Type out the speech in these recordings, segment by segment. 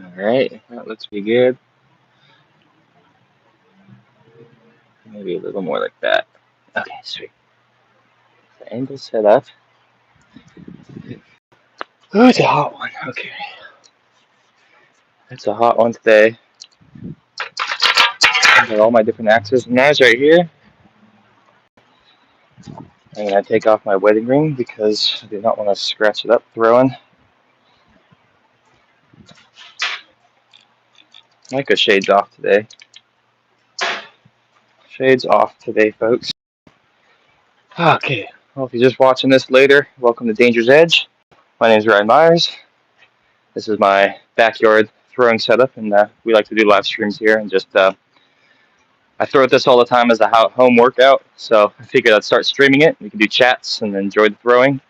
Alright, that looks pretty good. Maybe a little more like that. Okay, sweet. The angle set up. Oh, it's a hot one. Okay. It's a hot one today. I've got all my different axes and knives right here. I'm going to take off my wedding ring because I do not want to scratch it up throwing. Might go shades off today. Shades off today, folks. Okay. Well, if you're just watching this later, welcome to Danger's Edge. My name is Ryan Myers. This is my backyard throwing setup, and we like to do live streams here. And just I throw this all the time as a home workout, so I figured I'd start streaming it. We can do chats and enjoy the throwing.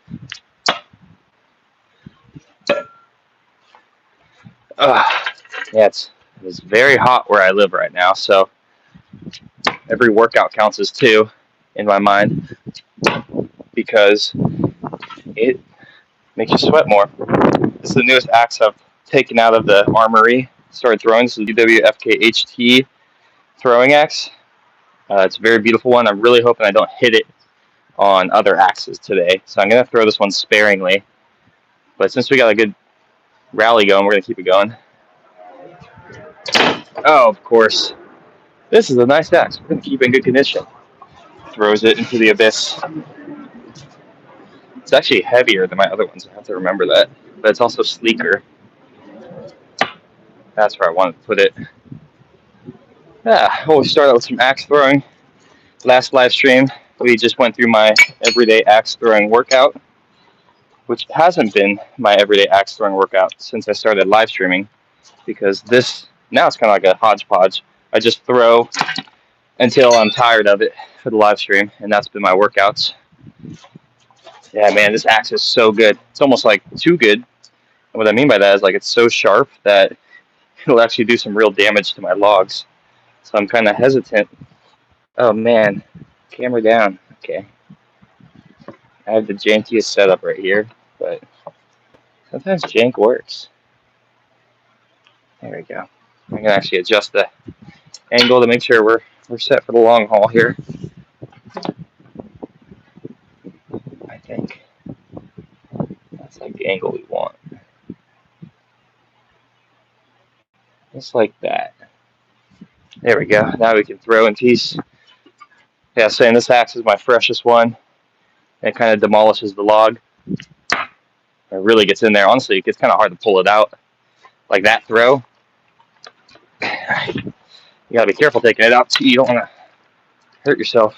Yeah, it's very hot where I live right now, so every workout counts as two in my mind because it makes you sweat more. This is the newest axe I've taken out of the armory, started throwing. This is the UWFKHT throwing axe. It's a very beautiful one. I'm really hoping I don't hit it on other axes today, so I'm going to throw this one sparingly. But since we got a good rally going, we're going to keep it going. Oh, of course. This is a nice axe. We're going to keep it in good condition. Throws it into the abyss. It's actually heavier than my other ones. I have to remember that. But it's also sleeker. That's where I wanted to put it. We'll start out with some axe throwing. Last live stream, we just went through my everyday axe throwing workout, which hasn't been my everyday axe throwing workout since I started live streaming, because now it's kind of like a hodgepodge. I just throw until I'm tired of it for the live stream, and that's been my workouts. Yeah, man, this axe is so good. It's almost like too good. And what I mean by that is like it's so sharp that it'll actually do some real damage to my logs. So I'm kind of hesitant. Oh man, camera down. Okay. I have the jankiest setup right here, but sometimes jank works. There we go. I can actually adjust the angle to make sure we're set for the long haul here. I think that's like the angle we want. Just like that. There we go. Now we can throw in peace. Yeah, saying this axe is my freshest one. It kind of demolishes the log. It really gets in there. Honestly, it gets kind of hard to pull it out. Like that throw. You gotta be careful taking it out too. You don't want to hurt yourself.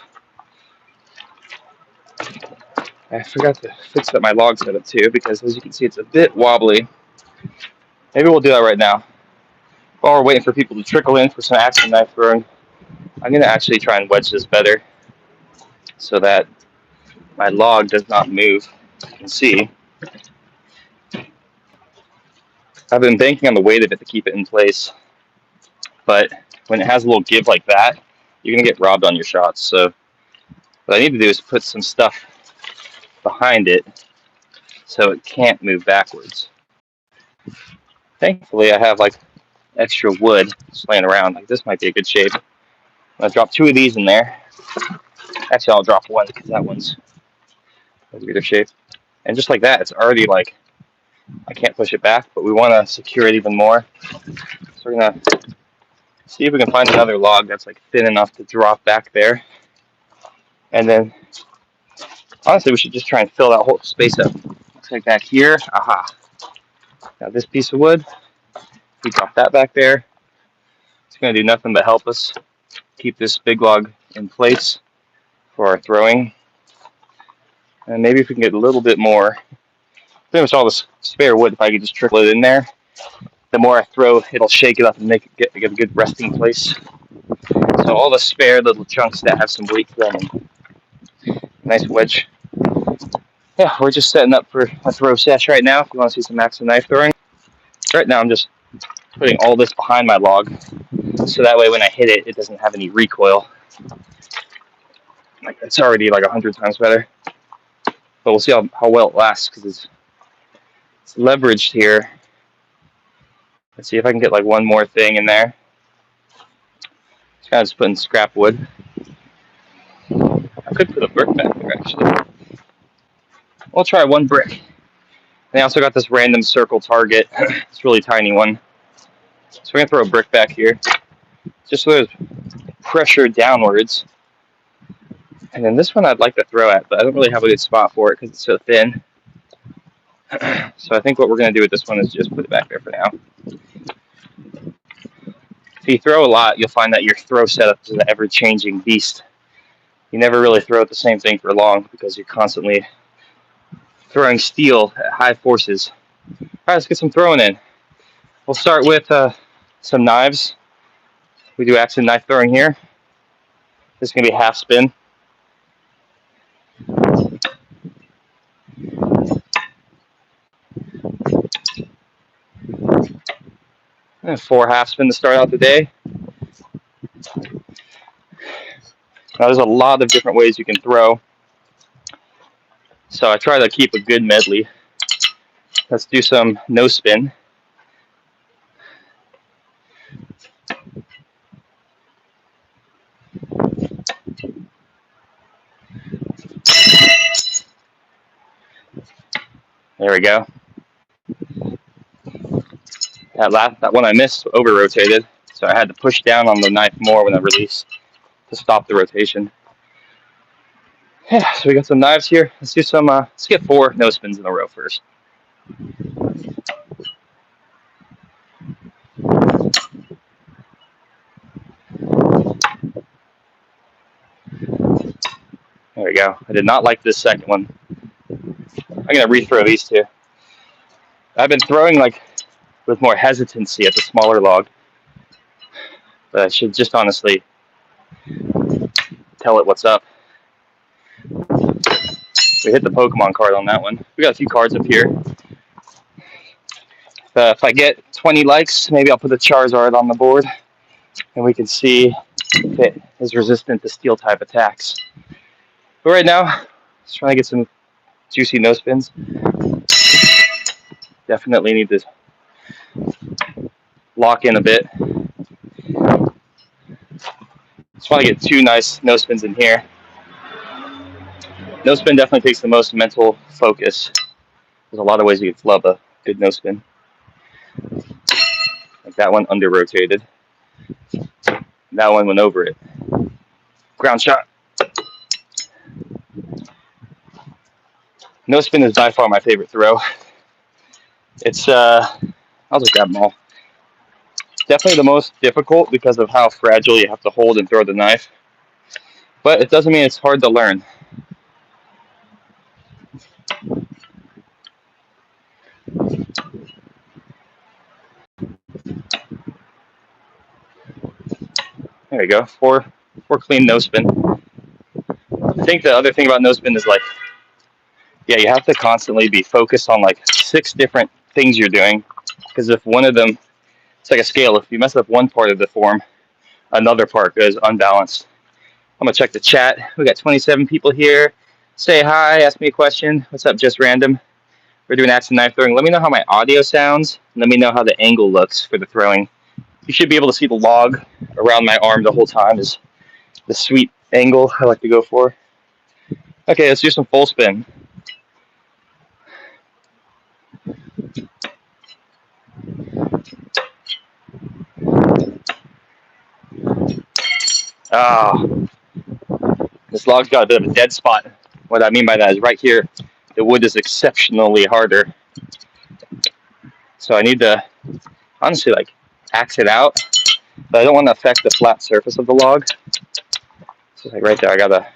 I forgot to fix up my log setup too, because as you can see, it's a bit wobbly. Maybe we'll do that right now. While we're waiting for people to trickle in for some axe and knife throwing, I'm going to actually try and wedge this better so that my log does not move. You can see I've been banking on the weight of it to keep it in place, but when it has a little give like that, you're going to get robbed on your shots. So what I need to do is put some stuff behind it so it can't move backwards. Thankfully, I have like extra wood just laying around. Like this might be a good shape. I'll drop two of these in there. Actually, I'll drop one because that one's a bigger shape. And just like that, it's already like, I can't push it back, but we want to secure it even more. So we're going to see if we can find another log that's like thin enough to drop back there. And then, honestly, we should just try and fill that whole space up. Looks like back here, aha. Now this piece of wood, we drop that back there. It's going to do nothing but help us keep this big log in place for our throwing. And maybe if we can get a little bit more, pretty much all this spare wood, if I could just trickle it in there, the more I throw, it'll shake it up and make it get a good resting place. So all the spare little chunks that have some weight to them, nice wedge. Yeah, we're just setting up for a throw sesh right now. If you want to see some axe and knife throwing. Right now I'm just putting all this behind my log, so that way when I hit it, it doesn't have any recoil. Like it's already like 100 times better. But we'll see how well it lasts, because it's leveraged here. Let's see if I can get like one more thing in there. Just kind of just putting scrap wood. I could put a brick back there actually. We'll try one brick. And I also got this random circle target. It's a really tiny one. So we're gonna throw a brick back here, just so there's pressure downwards. And then this one I'd like to throw at, but I don't really have a good spot for it because it's so thin. So I think what we're gonna do with this one is just put it back there for now. If you throw a lot, you'll find that your throw setup is an ever-changing beast. You never really throw at the same thing for long because you're constantly throwing steel at high forces. All right, let's get some throwing in. We'll start with some knives. We do axe and knife throwing here. This is going to be half spin. And 4 half spin to start out the day. Now, there's a lot of different ways you can throw, so I try to keep a good medley. Let's do some no spin. There we go. That one I missed over rotated, so I had to push down on the knife more when I release to stop the rotation. Yeah, so we got some knives here. Let's do some. Let's get 4 no spins in a row first. There we go. I did not like this second one. I'm gonna rethrow these 2. I've been throwing like with more hesitancy at the smaller log, but I should just honestly tell it what's up. We hit the Pokemon card on that one. We got a few cards up here. If I get 20 likes, maybe I'll put a Charizard on the board, and we can see if it is resistant to steel type attacks. But right now, just trying to get some juicy no spins. Definitely need to lock in a bit. Just want to get 2 nice no spins in here. No spin definitely takes the most mental focus. There's a lot of ways you can flub a good no spin. Like that one under rotated. That one went over it. Ground shot. No spin is by far my favorite throw. It's I'll just grab them all. Definitely the most difficult because of how fragile you have to hold and throw the knife. But it doesn't mean it's hard to learn. There you go. 4 clean no spin. I think the other thing about no spin is like, yeah, you have to constantly be focused on like 6 different things you're doing. Because if one of them, it's like a scale. If you mess up one part of the form, another part goes unbalanced. I'm gonna check the chat. We got 27 people here. Say hi, ask me a question. What's up, just random? We're doing axe and knife throwing. Let me know how my audio sounds. Let me know how the angle looks for the throwing. You should be able to see the log around my arm the whole time is the sweet angle I like to go for. Okay, let's do some full spin. This log's got a bit of a dead spot. What I mean by that is right here, the wood is exceptionally harder. So I need to honestly like axe it out, but I don't want to affect the flat surface of the log. So like right there, I gotta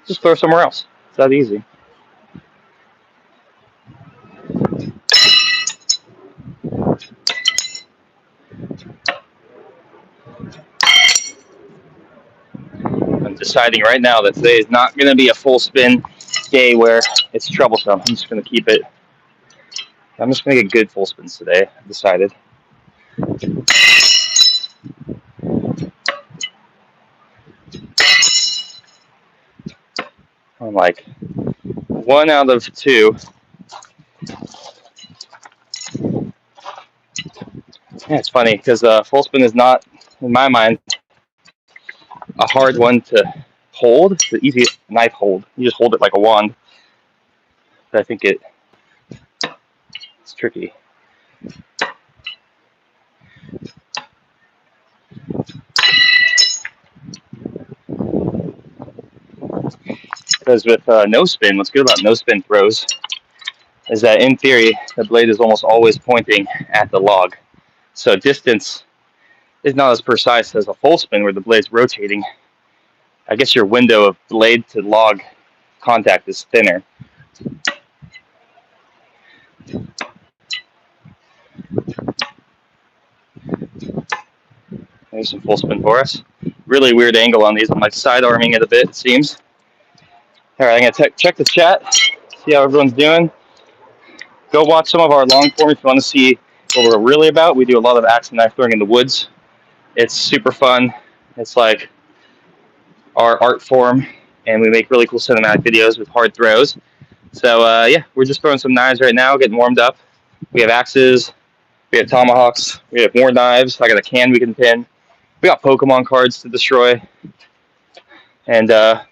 just throw somewhere else. It's that easy. I'm deciding right now that today is not going to be a full spin day where it's troublesome. I'm just going to keep it. I'm just going to get good full spins today. I've decided. I'm like 1 out of 2. Yeah, it's funny because full spin is not, in my mind, a hard one to hold. It's the easiest knife hold. You just hold it like a wand. But I think it's tricky. Because with no spin, what's good about no spin throws is that in theory, the blade is almost always pointing at the log. So distance is not as precise as a full spin where the blade's rotating. I guess your window of blade to log contact is thinner. There's some full spin for us. Really weird angle on these. I'm like side arming it a bit, it seems. All right, I'm gonna check the chat, see how everyone's doing. Go watch some of our long form if you want to see what we're really about. We do a lot of axe and knife throwing in the woods. It's super fun. It's like our art form, and we make really cool cinematic videos with hard throws. So yeah, we're just throwing some knives right now, getting warmed up. We have axes, we have tomahawks, we have more knives. I got a can we can pin. We got Pokemon cards to destroy. And yeah,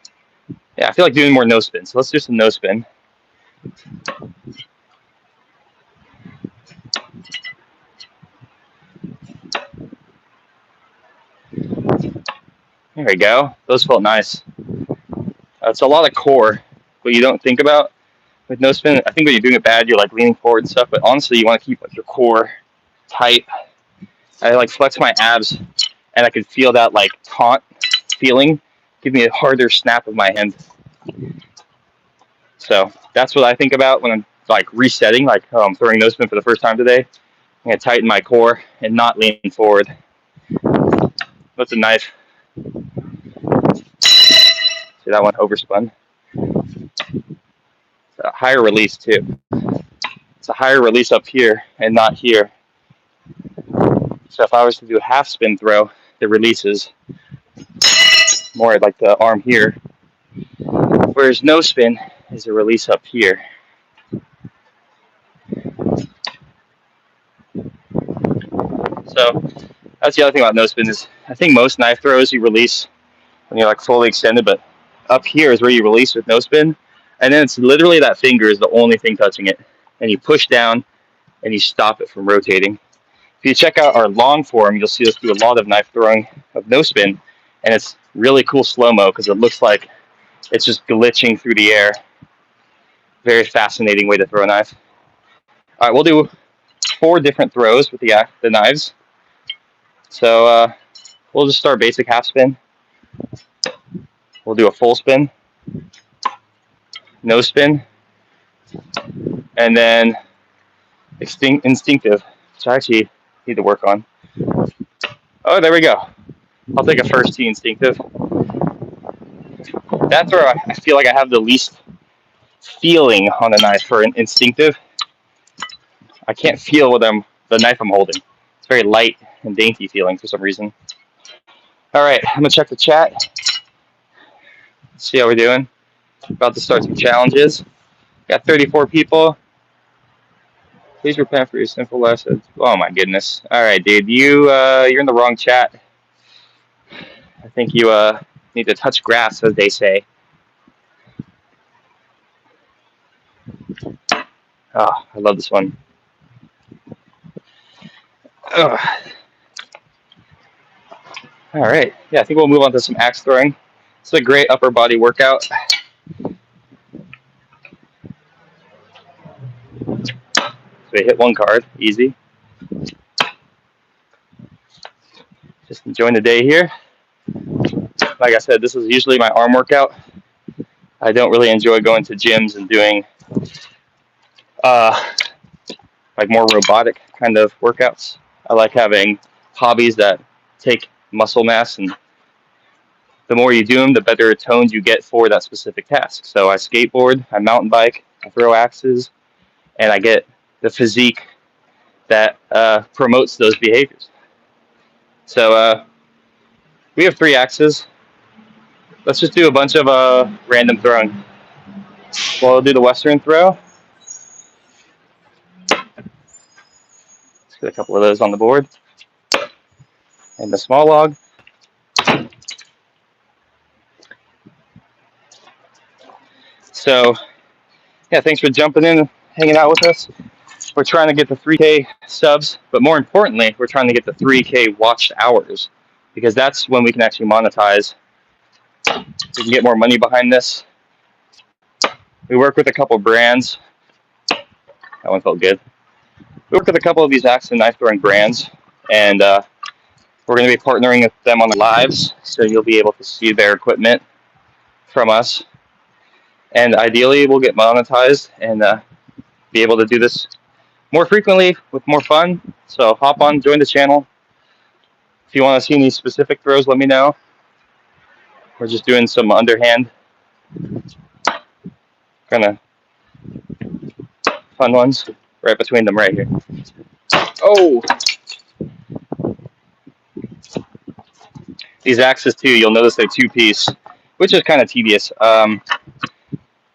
I feel like doing more no spin. So let's do some no spin. There we go. Those felt nice. It's a lot of core, but you don't think about with no spin. I think when you're doing it bad, you're like leaning forward and stuff. But honestly, you want to keep like your core tight. I like flex my abs, and I could feel that like taut feeling. Give me a harder snap of my hand. So that's what I think about when I'm like resetting. Like, oh, I'm throwing no spin for the first time today. I'm gonna tighten my core and not lean forward. That's a knife. See that one overspun. It's a higher release too. It's a higher release up here and not here. So if I was to do a half spin throw, it releases more like the arm here. Whereas no spin is a release up here. So that's the other thing about no spin is I think most knife throws you release when you're like fully extended, but up here is where you release with no spin. And then it's literally that finger is the only thing touching it. And you push down and you stop it from rotating. If you check out our long form, you'll see us do a lot of knife throwing of no spin. And it's really cool slow-mo because it looks like it's just glitching through the air. Very fascinating way to throw a knife. All right, we'll do 4 different throws with the knives. So we'll just start basic half spin. We'll do a full spin, no spin, and then instinctive, which I actually need to work on. Oh, there we go. I'll take a first tee instinctive. That throw, I feel like I have the least feeling on the knife for an instinctive. I can't feel the knife I'm holding. It's very light and dainty feeling for some reason. All right, I'm gonna check the chat. See how we're doing. About to start some challenges. Got 34 people. Please repent for your sinful lessons. Oh my goodness. All right, dude. You're in the wrong chat. I think you need to touch grass, as they say. Oh, I love this one. Ugh. All right. Yeah, I think we'll move on to some axe throwing. It's a great upper body workout. So we hit 1 card, easy. Just enjoying the day here. Like I said, this is usually my arm workout. I don't really enjoy going to gyms and doing like more robotic kind of workouts. I like having hobbies that take muscle mass, and the more you do them, the better toned you get for that specific task. So I skateboard, I mountain bike, I throw axes, and I get the physique that promotes those behaviors. So we have 3 axes. Let's just do a bunch of random throwing. Well, we'll do the Western throw. Let's get a couple of those on the board. and the small log. So yeah, thanks for jumping in, hanging out with us. We're trying to get the 3K subs, but more importantly, we're trying to get the 3K watched hours, because that's when we can actually monetize. We can get more money behind this. We work with a couple brands. That one felt good. We work with a couple of these axe and knife throwing brands, and we're going to be partnering with them on the lives, so you'll be able to see their equipment from us. And ideally, we'll get monetized and be able to do this more frequently with more fun. So hop on, join the channel. If you want to see any specific throws, let me know. We're just doing some underhand kind of fun ones right between them right here. Oh! These axes too, you'll notice they're two-piece, which is kind of tedious. And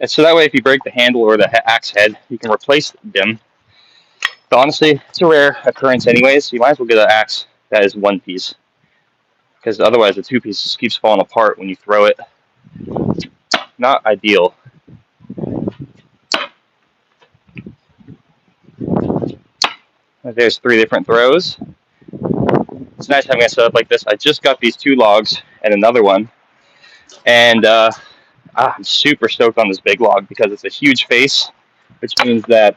so that way, if you break the handle or the axe head, you can replace them. But honestly, it's a rare occurrence anyways, so you might as well get an axe that is one piece, because otherwise the two-piece just keeps falling apart when you throw it. Not ideal. There's 3 different throws. It's nice having it set up like this. I just got these 2 logs and another one, and I'm super stoked on this big log because it's a huge face, which means that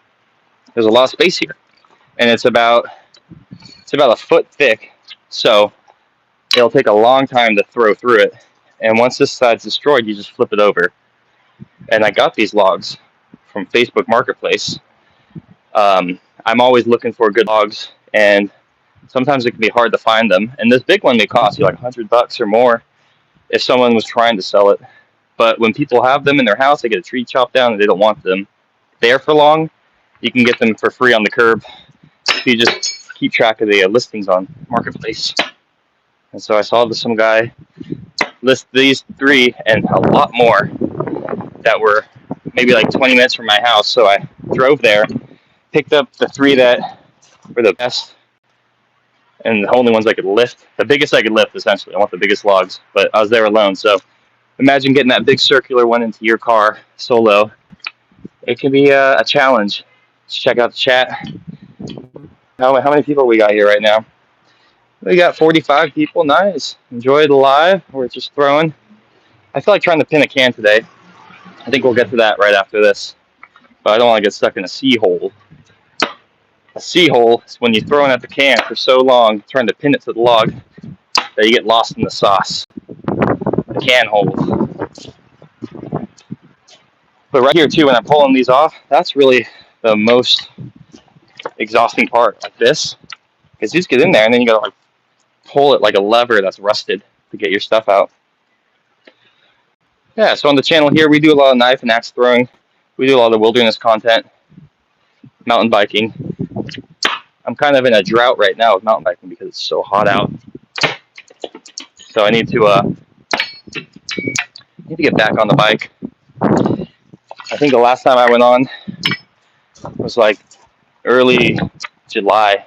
there's a lot of space here, and it's about a foot thick, so it'll take a long time to throw through it. And once this side's destroyed, you just flip it over. And I got these logs from Facebook Marketplace. I'm always looking for good logs, and sometimes it can be hard to find them. And this big one may cost you like $100 or more if someone was trying to sell it. But when people have them in their house, they get a tree chopped down and they don't want them there for long, you can get them for free on the curb if you just keep track of the listings on Marketplace. And so I saw some guy list these 3 and a lot more that were maybe like 20 minutes from my house. So I drove there, picked up the 3 that were the best and the only ones I could lift. The biggest I could lift, essentially. I want the biggest logs, but I was there alone. So imagine getting that big circular one into your car solo. It can be a challenge. Let's check out the chat. How many people we got here right now? We got 45 people. Nice. Enjoy the live. We're just throwing. I feel like trying to pin a can today. I think we'll get to that right after this. But I don't want to get stuck in a sea hole. A sea hole is when you're throwing at the can for so long, trying to pin it to the log, that you get lost in the sauce. The can hole. But right here too, when I'm pulling these off, that's really the most exhausting part, like this. Because you just get in there and then you gotta like pull it like a lever that's rusted to get your stuff out. Yeah, so on the channel here, we do a lot of knife and axe throwing. We do a lot of wilderness content, mountain biking. I'm kind of in a drought right now with mountain biking because it's so hot out. So I need to get back on the bike. I think the last time I went on was like early July.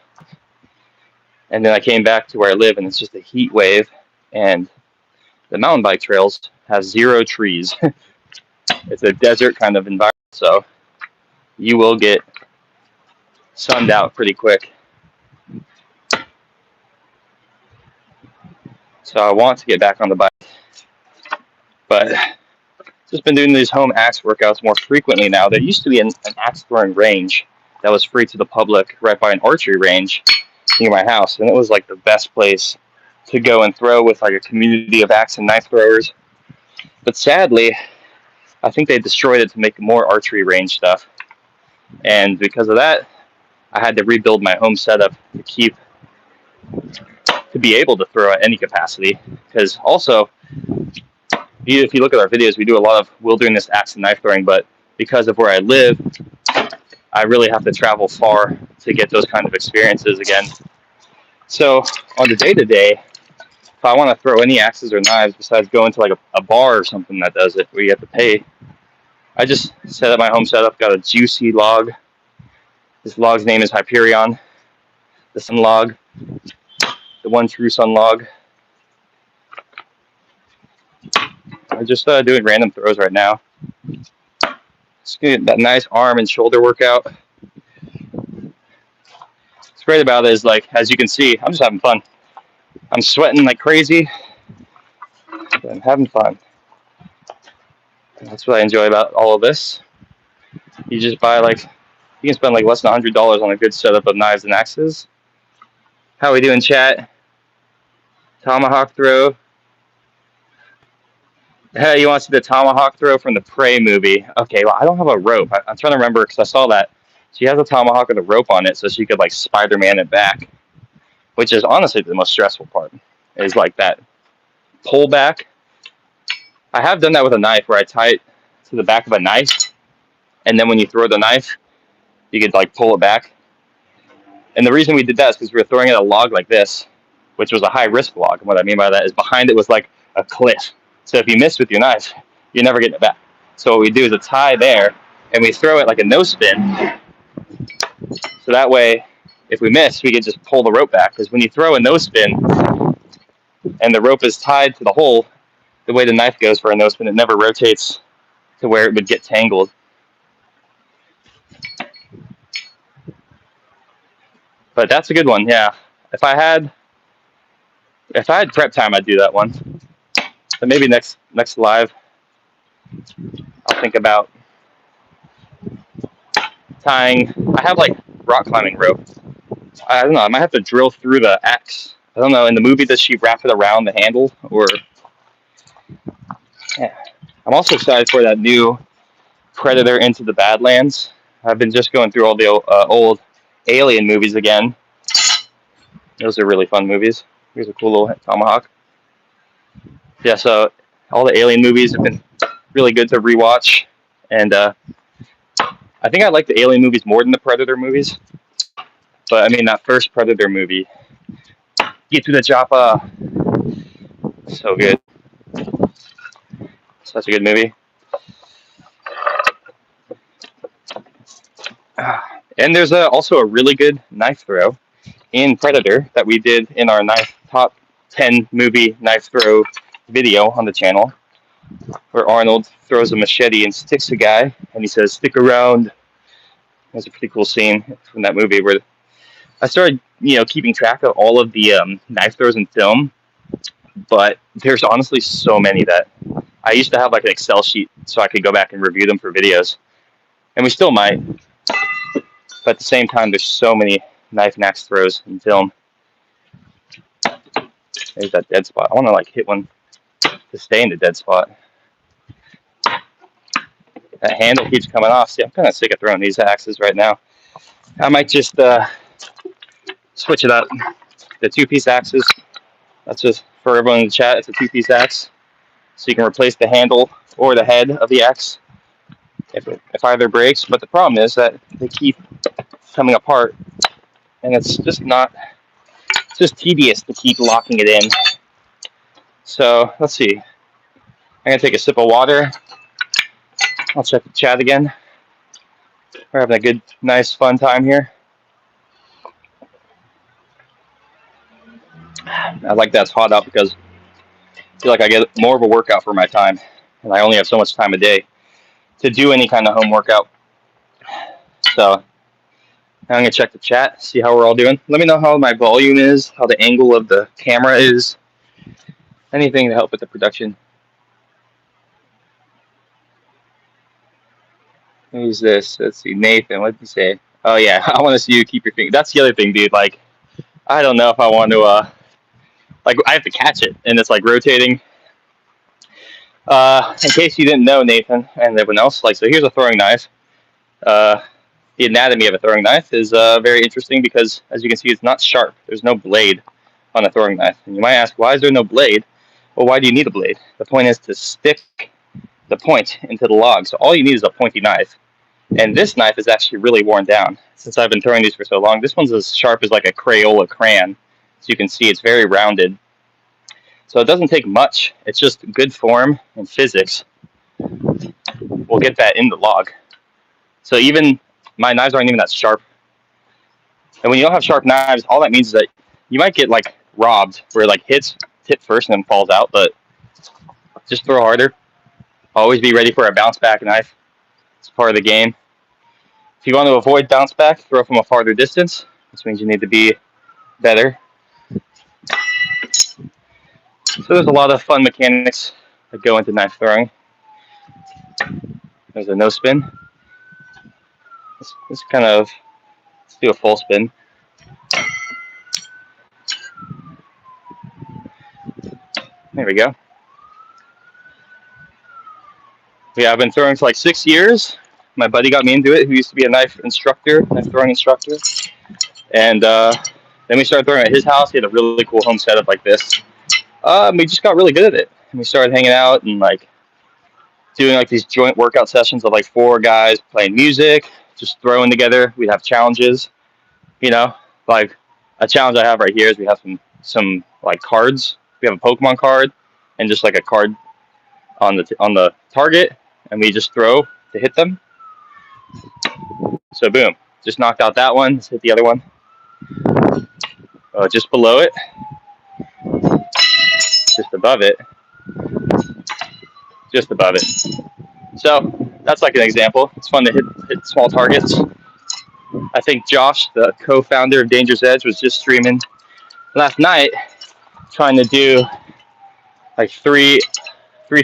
And then I came back to where I live, and it's just a heat wave. And the mountain bike trails have 0 trees. It's a desert kind of environment, so you will get sunned out pretty quick. So I want to get back on the bike, but just been doing these home axe workouts more frequently now. There used to be an axe throwing range that was free to the public right by an archery range near my house, and it was like the best place to go and throw with like a community of axe and knife throwers. But sadly, I think they destroyed it to make more archery range stuff, and because of that, I had to rebuild my home setup to be able to throw at any capacity. Because also, if you look at our videos, we do a lot of wilderness axe and knife throwing, but because of where I live, I really have to travel far to get those kind of experiences again. So on the day-to-day, if I want to throw any axes or knives besides going to like a bar or something that does it where you have to pay, I just set up my home setup, got a juicy log. This log's name is Hyperion, the sun log. the one true sun log. I'm just doing random throws right now. Just get that nice arm and shoulder workout. What's great about it is, like, as you can see, I'm just having fun. I'm sweating like crazy, but I'm having fun. And that's what I enjoy about all of this. You just buy, like, you can spend like less than $100 on a good setup of knives and axes. How we doing, chat? Tomahawk throw. Hey, you want to see the tomahawk throw from the Prey movie? Okay, well, I don't have a rope. I'm trying to remember because I saw that. She has a tomahawk with a rope on it so she could, like, Spider-Man it back, which is honestly the most stressful part, is like that pull back. I have done that with a knife where I tie it to the back of a knife, and then when you throw the knife, you could, like, pull it back. And the reason we did that is because we were throwing at a log like this, which was a high-risk log. And what I mean by that is behind it was like a cliff. So if you miss with your knife, you're never getting it back. So what we do is a tie there, and we throw it like a no spin. So that way, if we miss, we can just pull the rope back. Because when you throw a no spin and the rope is tied to the hole, the way the knife goes for a no spin, it never rotates to where it would get tangled. But that's a good one, yeah. If I had prep time, I'd do that one. But maybe next live, I'll think about tying. I have, like, rock climbing rope. I don't know. I might have to drill through the axe. I don't know. In the movie, does she wrap it around the handle, or? Yeah. I'm also excited for that new Predator Into the Badlands. I've been just going through all the old Alien movies again. Those are really fun movies. Here's a cool little tomahawk. Yeah, so all the Alien movies have been really good to rewatch, and I think I like the Alien movies more than the Predator movies. But I mean, that first Predator movie, Get to the Chopper, so good. Such a good movie. And there's also a really good knife throw in Predator that we did in our top 10 movie knife throw video on the channel, where Arnold throws a machete and sticks a guy, and he says, "Stick around." That's a pretty cool scene from that movie where I started, keeping track of all of the knife throws in film, but there's honestly so many that I used to have, like, an Excel sheet so I could go back and review them for videos, and we still might. But at the same time, there's so many knife and axe throws in film. There's that dead spot. I want to, like, hit one to stay in the dead spot. That handle keeps coming off. See, I'm kind of sick of throwing these axes right now. I might just switch it up. The two-piece axes. That's just for everyone in the chat. It's a two-piece axe, so you can replace the handle or the head of the axe if either breaks. But the problem is that they keep coming apart, and it's just tedious to keep locking it in. So let's see. I'm gonna take a sip of water. I'll check the chat again. We're having a good, nice, fun time here. I like that it's hot out because I feel like I get more of a workout for my time, and I only have so much time a day to do any kind of home workout. So I'm gonna check the chat, see how we're all doing. Let me know how my volume is, how the angle of the camera is, anything to help with the production. Who's this? Let's see, Nathan. What did you say? Oh yeah, I want to see you keep your finger. That's the other thing, dude. Like, I don't know if I want to. Like, I have to catch it, and it's, like, rotating. In case you didn't know, Nathan, and everyone else, like, so here's a throwing knife. The anatomy of a throwing knife is very interesting because, as you can see, it's not sharp. There's no blade on a throwing knife. And you might ask, why is there no blade? Well, why do you need a blade? The point is to stick the point into the log. So all you need is a pointy knife. And this knife is actually really worn down. Since I've been throwing these for so long, this one's as sharp as, like, a Crayola crayon. So you can see it's very rounded. So it doesn't take much. It's just good form and physics. We'll get that in the log. So even my knives aren't even that sharp. And when you don't have sharp knives, all that means is that you might get, like, robbed, where it like hit first and then falls out. But just throw harder. Always be ready for a bounce back knife. It's part of the game. If you want to avoid bounce back, throw from a farther distance, which means you need to be better. So there's a lot of fun mechanics that go into knife throwing. There's a no spin. Let's kind of, let's do a full spin. There we go. Yeah, I've been throwing for like 6 years. My buddy got me into it, who used to be a knife throwing instructor. And then we started throwing at his house. He had a really cool home setup like this. We just got really good at it. And we started hanging out and like doing like these joint workout sessions of like 4 guys playing music, just throwing together. We'd have challenges, you know, like a challenge I have right here is we have some like cards. We have a Pokemon card and just like a card on the target, and we just throw to hit them. So boom, just knocked out that one. Let's hit the other one. Just below it, just above it, just above it. So that's like an example. It's fun to hit small targets. I think Josh, the co-founder of Dangerous Edge, was just streaming last night, trying to do like three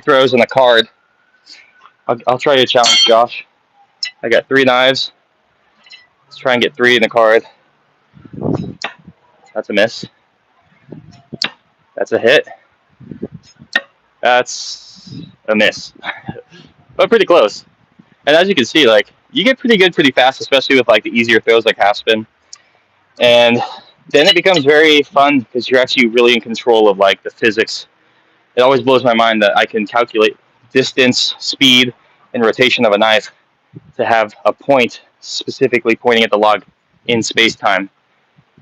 throws in a card. I'll try to challenge Josh. I got 3 knives. Let's try and get 3 in the card. That's a miss. That's a hit. That's a miss. But pretty close. And as you can see, like, you get pretty good pretty fast, especially with like the easier throws like half spin. And then it becomes very fun because you're actually really in control of like the physics. It always blows my mind that I can calculate distance, speed, and rotation of a knife to have a point specifically pointing at the log in space-time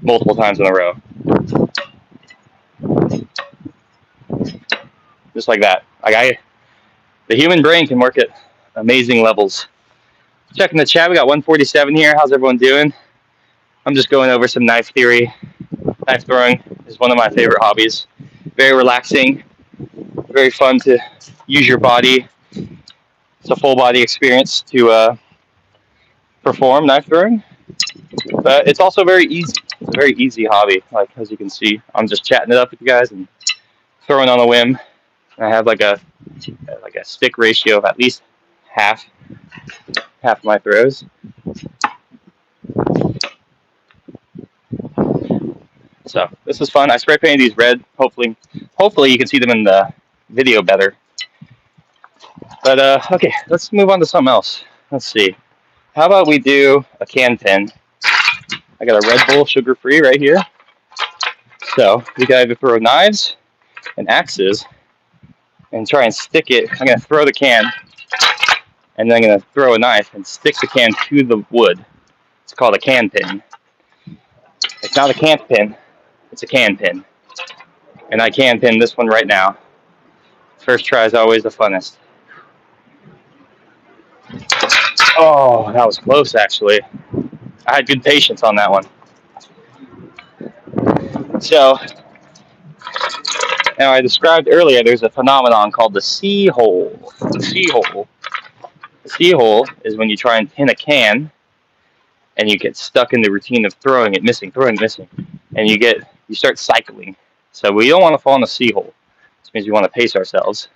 multiple times in a row. Just like that. The human brain can work at amazing levels. Checking the chat, we got 147 here. How's everyone doing? I'm just going over some knife theory. Knife throwing is one of my favorite hobbies. Very relaxing, very fun to use your body. It's a full body experience to perform knife throwing, but it's also very easy. It's a very easy hobby. Like, as you can see, I'm just chatting it up with you guys and throwing on a whim. I have like a stick ratio of at least half of my throws. So this is fun. I spray painted these red. Hopefully you can see them in the video better. But okay, let's move on to something else. Let's see. How about we do a can pin? I got a Red Bull sugar-free right here. So we can either throw knives and axes and try and stick it. I'm going to throw the can, and then I'm going to throw a knife and stick the can to the wood. It's called a can pin. It's not a camp pin. It's a can pin. And I can pin this one right now. First try is always the funnest. Oh, that was close, actually. I had good patience on that one. So, now I described earlier, there's a phenomenon called the sea hole. The sea hole. The sea hole is when you try and pin a can, and you get stuck in the routine of throwing it, missing, and you start cycling. So we don't want to fall in the sea hole. This means we want to pace ourselves.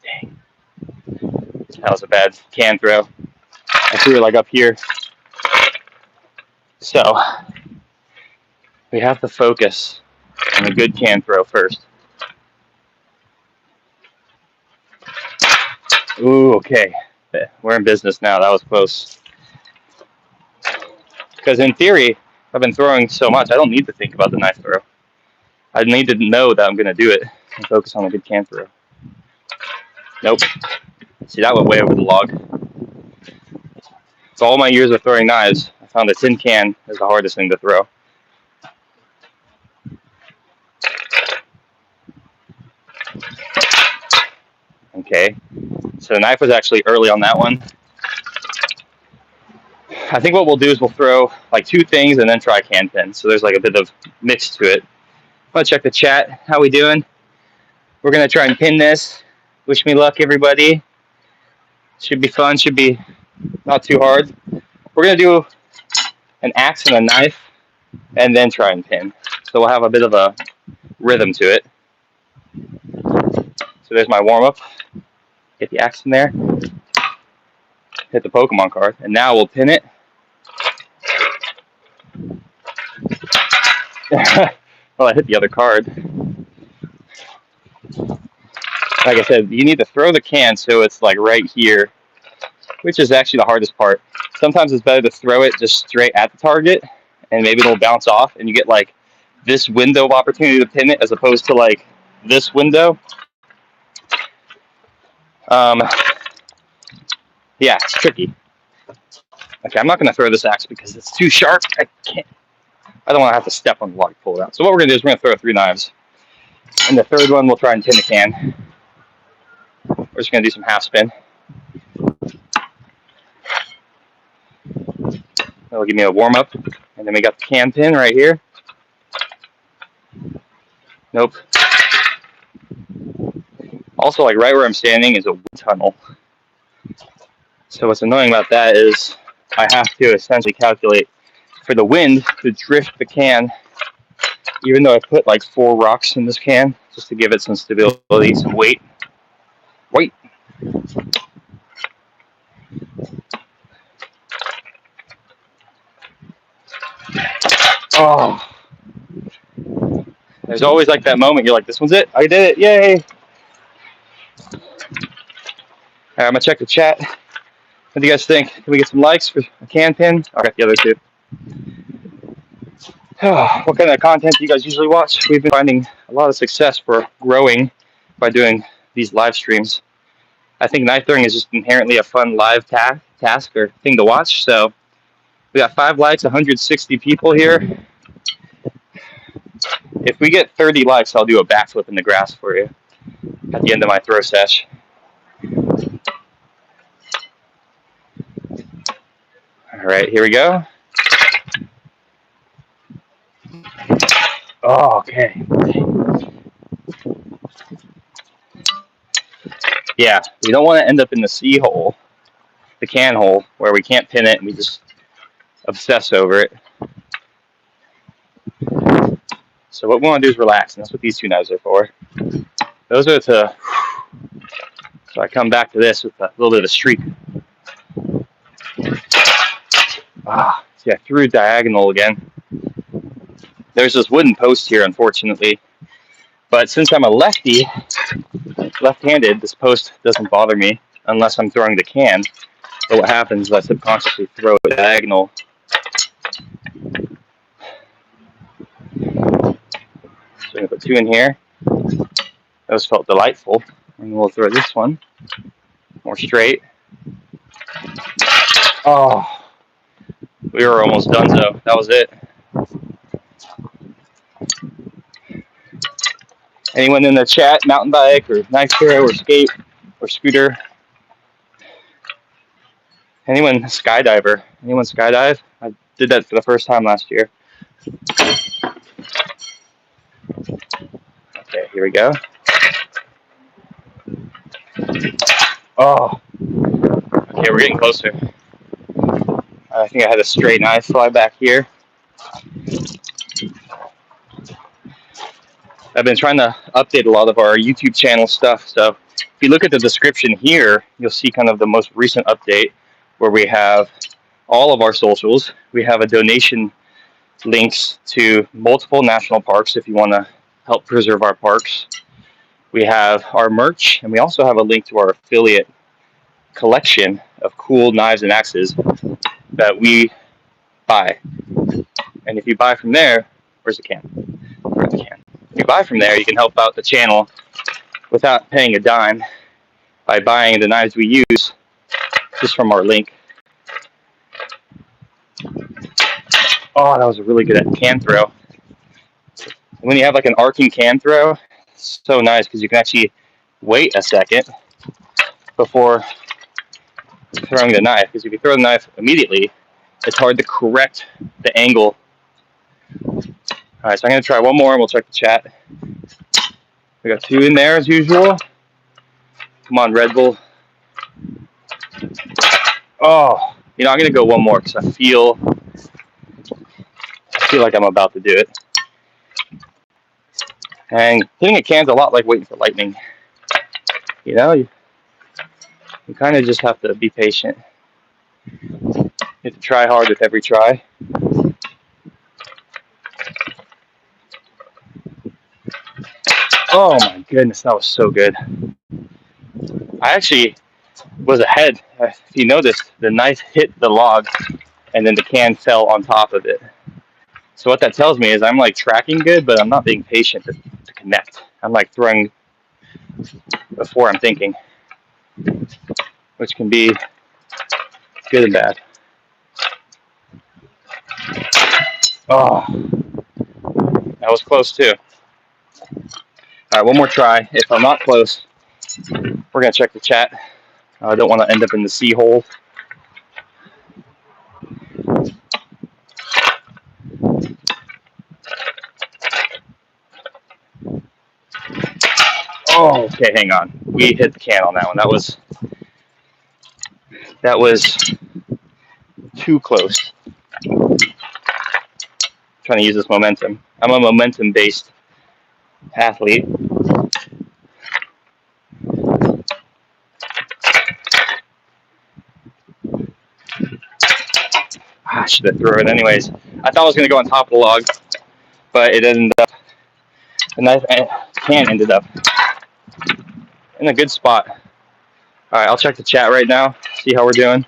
Dang. That was a bad can throw. I threw it like up here. So we have to focus on a good can throw first. Ooh, okay. We're in business now. That was close. Because in theory, I've been throwing so much, I don't need to think about the knife throw. I need to know that I'm going to do it and focus on a good can throw. Nope. See, that went way over the log. So all my years of throwing knives, I found a tin can is the hardest thing to throw. Okay. So the knife was actually early on that one. I think what we'll do is we'll throw like 2 things and then try a can pin. So there's like a bit of mix to it. I'm gonna check the chat. How we doing? We're gonna try and pin this. Wish me luck, everybody. Should be fun. Should be not too hard. We're gonna do an axe and a knife, and then try and pin. So we'll have a bit of a rhythm to it. So there's my warm up. Get the axe in there. Hit the Pokemon card, and now we'll pin it. Well, I hit the other card. Like I said, you need to throw the can so it's like right here, which is actually the hardest part. Sometimes it's better to throw it just straight at the target, and maybe it'll bounce off, and you get like this window of opportunity to pin it as opposed to like this window. Yeah, it's tricky. Okay, I'm not going to throw this axe because it's too sharp. I don't want to have to step on the log to pull it out. So what we're going to do is we're going to throw 3 knives. And the third one, we'll try and pin the can. We're just going to do some half spin. That'll give me a warm up. And then we got the can pin right here. Nope. Also, like right where I'm standing is a wind tunnel. So what's annoying about that is I have to essentially calculate for the wind to drift the can, even though I put like 4 rocks in this can, just to give it some stability, some weight. Wait. Oh. There's always like that moment, you're like, this one's it, I did it, yay. All right, I'm gonna check the chat. What do you guys think? Can we get some likes for a can pin? I got the other 2. What kind of content do you guys usually watch? We've been finding a lot of success for growing by doing these live streams. I think knife throwing is just inherently a fun live task or thing to watch. So we got 5 likes, 160 people here. If we get 30 likes, I'll do a backflip in the grass for you at the end of my throw sesh. All right, here we go. Oh, okay. Yeah, we don't want to end up in the C hole, the can hole, where we can't pin it and we just obsess over it. So what we want to do is relax, and that's what these 2 knives are for. Those are to, so I come back to this with a little bit of a streak. See, I threw diagonal again. There's this wooden post here, unfortunately. But since I'm a lefty, left-handed, this post doesn't bother me unless I'm throwing the can. So what happens is I subconsciously throw a diagonal. So I'm going to put 2 in here. Those felt delightful. And we'll throw this one more straight. Oh, we were almost done, so that was it. Anyone in the chat, mountain bike or knife throw or skate or scooter? Anyone skydiver? Anyone skydive? I did that for the first time last year. Okay, here we go. Oh, okay, we're getting closer. I think I had a stray knife fly back here. I've been trying to update a lot of our YouTube channel stuff. So if you look at the description here, you'll see kind of the most recent update where we have all of our socials. We have a donation links to multiple national parks if you want to help preserve our parks. We have our merch, and we also have a link to our affiliate collection of cool knives and axes that we buy. And if you buy from there, where's the can? Where's the can? If you buy from there, you can help out the channel without paying a dime by buying the knives we use just from our link. Oh, that was a really good can throw. When you have like an arcing can throw, it's so nice because you can actually wait a second before throwing the knife. Because if you throw the knife immediately, it's hard to correct the angle. All right, so I'm gonna try one more and we'll check the chat. We got 2 in there as usual. Come on, Red Bull. Oh, you know, I'm gonna go one more because I feel like I'm about to do it. And hitting a can's a lot like waiting for lightning. You know, you kind of just have to be patient. You have to try hard with every try. Oh my goodness, that was so good. I actually was ahead. If you noticed, the knife hit the log and then the can fell on top of it. So what that tells me is I'm like tracking good, but I'm not being patient to connect. I'm like throwing before I'm thinking, which can be good and bad. Oh, that was close too. All right, one more try. If I'm not close, we're gonna check the chat. I don't want to end up in the sea hole. Oh, okay, hang on. We hit the can on that one. That was too close. I'm trying to use this momentum. I'm a momentum-based athlete. I should have thrown it anyways. I thought I was going to go on top of the log, but it ended up, the knife can ended up in a good spot. All right, I'll check the chat right now, see how we're doing.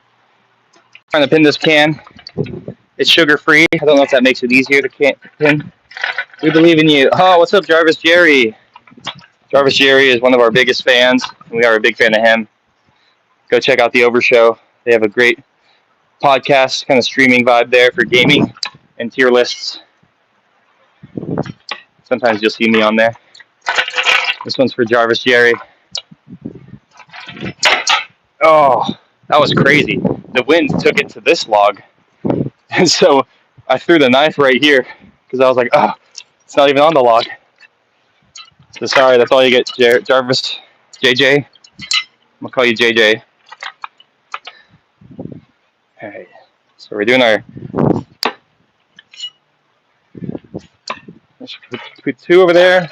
Trying to pin this can. It's sugar-free. I don't know if that makes it easier to pin. We believe in you. Oh, what's up, Jarvis Jerry? Jarvis Jerry is one of our biggest fans. We are a big fan of him. Go check out the Over Show. They have a great podcast, kind of streaming vibe there for gaming and tier lists. Sometimes you'll see me on there. This one's for Jarvis Jerry. Oh, that was crazy. The wind took it to this log. And so I threw the knife right here because I was like, oh, it's not even on the log. So sorry, that's all you get, Jarvis. JJ. I'm going to call you JJ. All right. So we're doing our... Put 2 over there.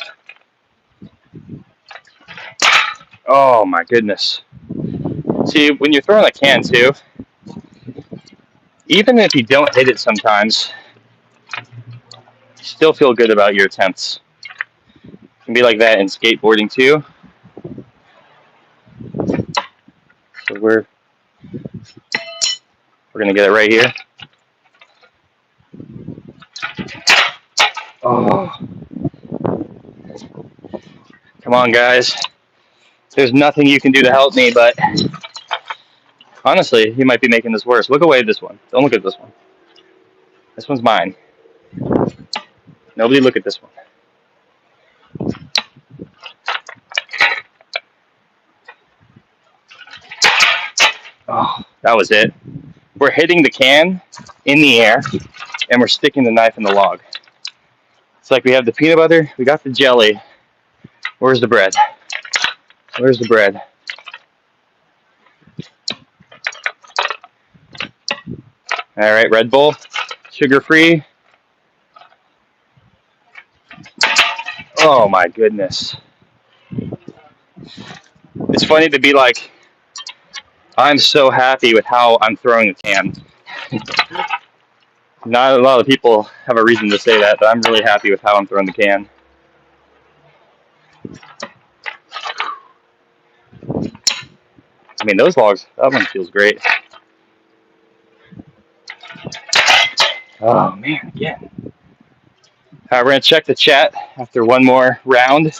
Oh my goodness. See, when you're throwing a can too, even if you don't hit it sometimes, you still feel good about your attempts. It can be like that in skateboarding too. So we're gonna get it right here. Oh. Come on, guys. There's nothing you can do to help me, but honestly, you might be making this worse. Look away at this one. Don't look at this one. This one's mine. Nobody look at this one. Oh, that was it. We're hitting the can in the air, and we're sticking the knife in the log. It's like we have the peanut butter, we got the jelly. Where's the bread? Where's the bread? All right, Red Bull, sugar-free. Oh my goodness. It's funny to be like, I'm so happy with how I'm throwing the can. Not a lot of people have a reason to say that, but I'm really happy with how I'm throwing the can. I mean, those logs, that one feels great. Oh man, again. All right, we're gonna check the chat after one more round.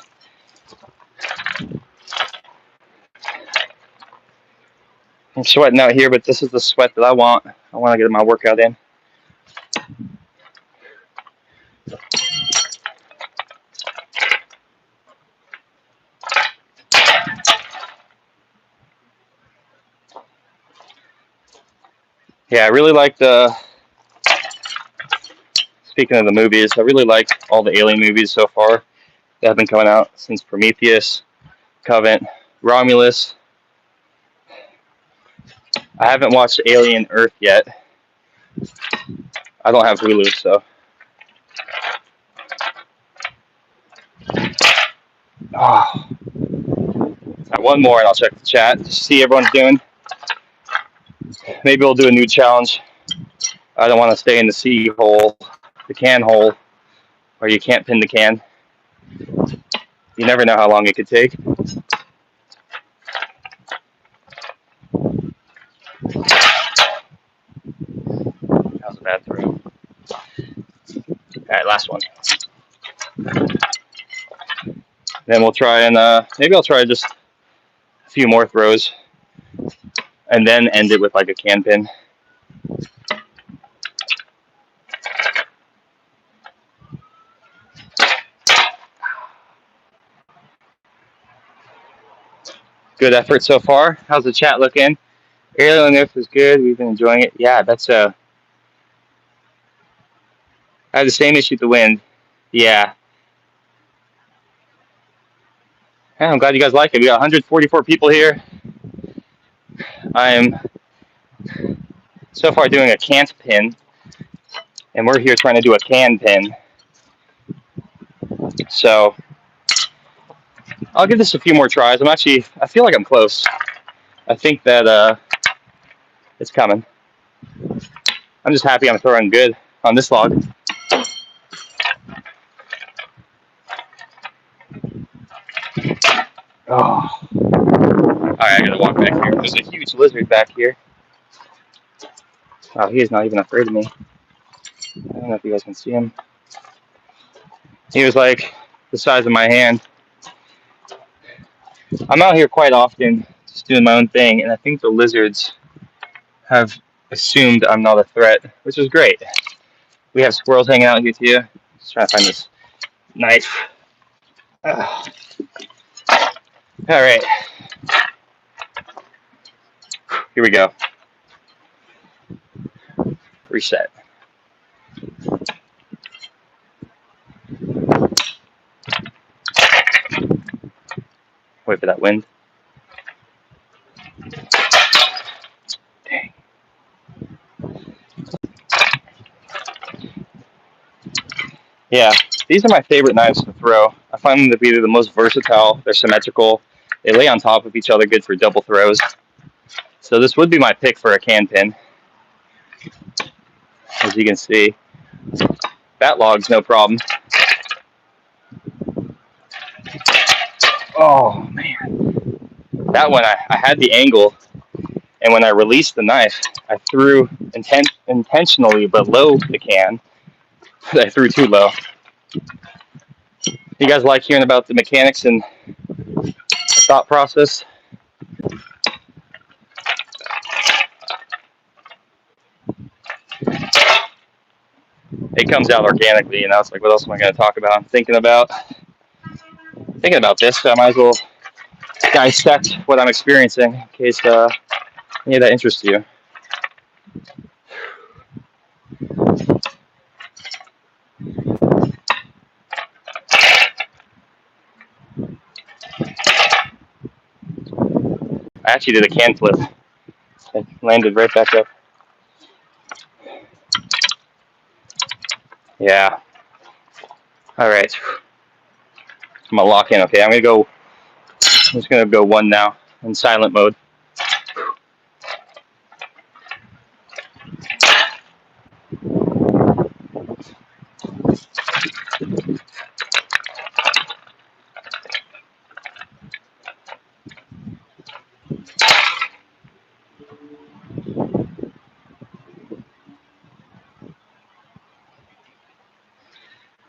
I'm sweating out here, but this is the sweat that I want. I want to get my workout in. Yeah, I really like the speaking of the movies, I really like all the Alien movies so far that have been coming out since Prometheus, Covenant, Romulus. I haven't watched Alien Earth yet. I don't have Hulu, so. Oh. One more and I'll check the chat to see everyone's doing. Maybe we'll do a new challenge. I don't want to stay in the C hole, the can hole, where you can't pin the can. You never know how long it could take. That was a bad throw. All right, last one. Then we'll try and maybe I'll try just a few more throws and then end it with like a can pin. Good effort so far. How's the chat looking? Alien Earth is good. We've been enjoying it. Yeah, that's I had the same issue with the wind. Yeah. I'm glad you guys like it. We got 144 people here. I'm so far doing a can't pin, and we're here trying to do a can pin. So I'll give this a few more tries. I feel like I'm close. I think that it's coming. I'm just happy I'm throwing good on this log. Oh. All right, I gotta walk back here. There's a huge lizard back here. Oh, he is not even afraid of me. I don't know if you guys can see him. He was like the size of my hand. I'm out here quite often, just doing my own thing, and I think the lizards have assumed I'm not a threat, which is great. We have squirrels hanging out here too. Just trying to find this knife. All right. Here we go. Reset. Wait for that wind. Dang. Yeah, these are my favorite knives to throw. I find them to be the most versatile. They're symmetrical. They lay on top of each other, good for double throws. So this would be my pick for a can pin. As you can see, that log's no problem. Oh, man. That one, I had the angle, and when I released the knife, I threw intentionally below the can. I threw too low. You guys like hearing about the mechanics and the thought process? It comes out organically, you know. It's like, what else am I going to talk about? I'm thinking about this, so I might as well dissect what I'm experiencing in case any of that interests you. I actually did a can flip. It landed right back up. Yeah. All right. I'm gonna lock in. Okay, I'm just gonna go one now in silent mode.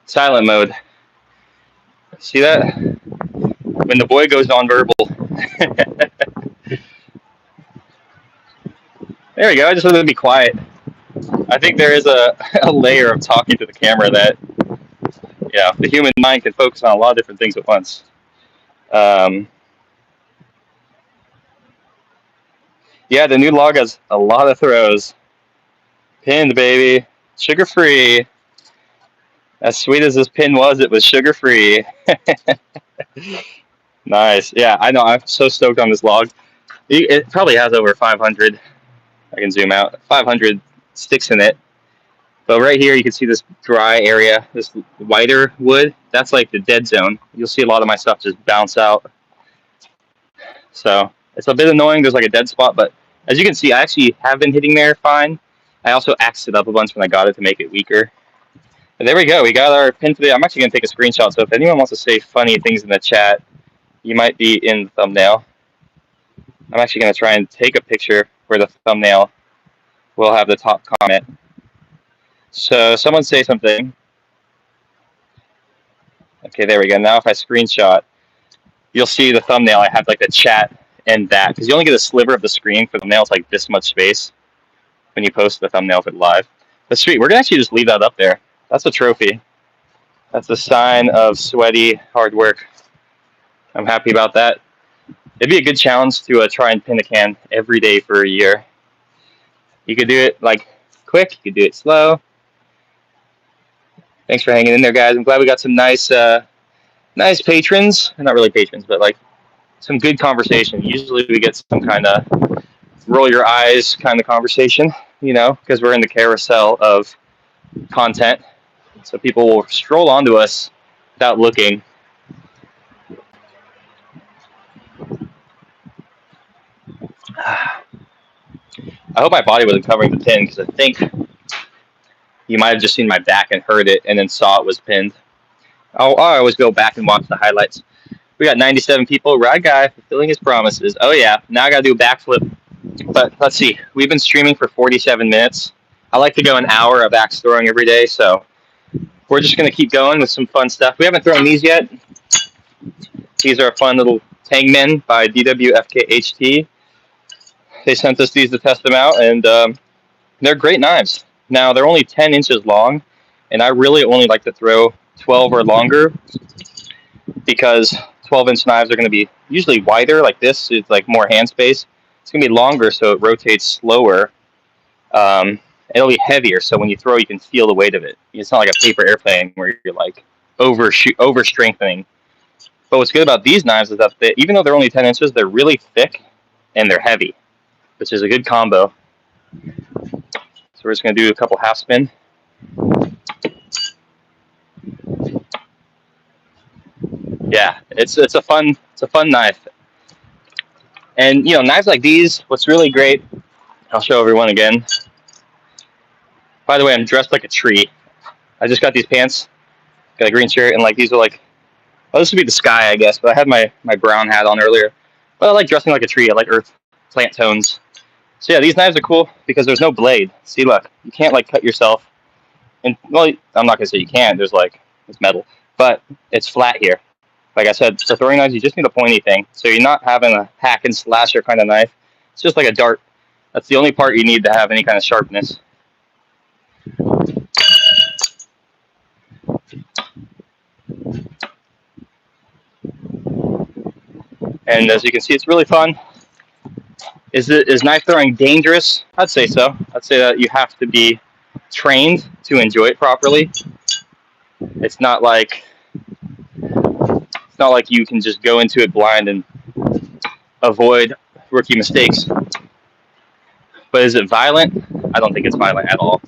Silent mode. See that? When the boy goes nonverbal. There we go. I just wanted to be quiet. I think there is a layer of talking to the camera that, the human mind can focus on a lot of different things at once. Yeah, the new log has a lot of throws. Pinned, baby. Sugar free. As sweet as this pin was, it was sugar-free. Nice. Yeah, I know. I'm so stoked on this log. It probably has over 500. I can zoom out. 500 sticks in it. But right here, you can see this dry area, this whiter wood. That's like the dead zone. You'll see a lot of my stuff just bounce out. So it's a bit annoying. There's like a dead spot, but as you can see, I actually have been hitting there fine. I also axed it up a bunch when I got it to make it weaker. And there we go. We got our pin today. I'm actually going to take a screenshot. So if anyone wants to say funny things in the chat, you might be in the thumbnail. I'm actually going to try and take a picture where the thumbnail will have the top comment. So someone say something. Okay, there we go. Now if I screenshot, you'll see the thumbnail. I have like the chat and that, because you only get a sliver of the screen for the thumbnail. It's like this much space when you post the thumbnail for live. But sweet, we're going to actually just leave that up there. That's a trophy. That's a sign of sweaty hard work. I'm happy about that. It'd be a good challenge to try and pin a can every day for a year. You could do it like quick, you could do it slow. Thanks for hanging in there, guys. I'm glad we got some nice patrons. Not really patrons, but like some good conversation. Usually we get some kind of roll your eyes kind of conversation, you know, because we're in the carousel of content. So people will stroll onto us without looking. I hope my body wasn't covering the pin, because I think you might have just seen my back and heard it and then saw it was pinned. I always go back and watch the highlights. We got 97 people. Ride guy fulfilling his promises. Oh yeah, now I gotta do a backflip. But let's see. We've been streaming for 47 minutes. I like to go an hour of axe throwing every day, so we're just gonna keep going with some fun stuff. We haven't thrown these yet. These are fun little Tangmen by DWFKHT. They sent us these to test them out, and they're great knives. Now, they're only 10 inches long, and I really only like to throw 12 or longer, because 12-inch knives are going to be usually wider, like this. It's like more hand space. It's going to be longer, so it rotates slower. It'll be heavier, so when you throw, you can feel the weight of it. It's not like a paper airplane where you're like over-strengthening. But what's good about these knives is that even though they're only 10 inches, they're really thick and they're heavy, which is a good combo. So we're just going to do a couple half spin. Yeah, it's a fun knife. And you know, knives like these, what's really great, I'll show everyone again. By the way, I'm dressed like a tree. I just got these pants, got a green shirt, and like these are like, well, this would be the sky, I guess, but I had my brown hat on earlier. But I like dressing like a tree. I like earth plant tones. So yeah, these knives are cool because there's no blade. See, look, you can't like cut yourself. And well, I'm not gonna say you can't. There's like, it's metal, but it's flat here. Like I said, for throwing knives, you just need a pointy thing. So you're not having a hack and slasher kind of knife. It's just like a dart. That's the only part you need to have any kind of sharpness. And as you can see, it's really fun. Is knife throwing dangerous? I'd say so. I'd say that you have to be trained to enjoy it properly. It's not like you can just go into it blind and avoid rookie mistakes. But is it violent? I don't think it's violent at all.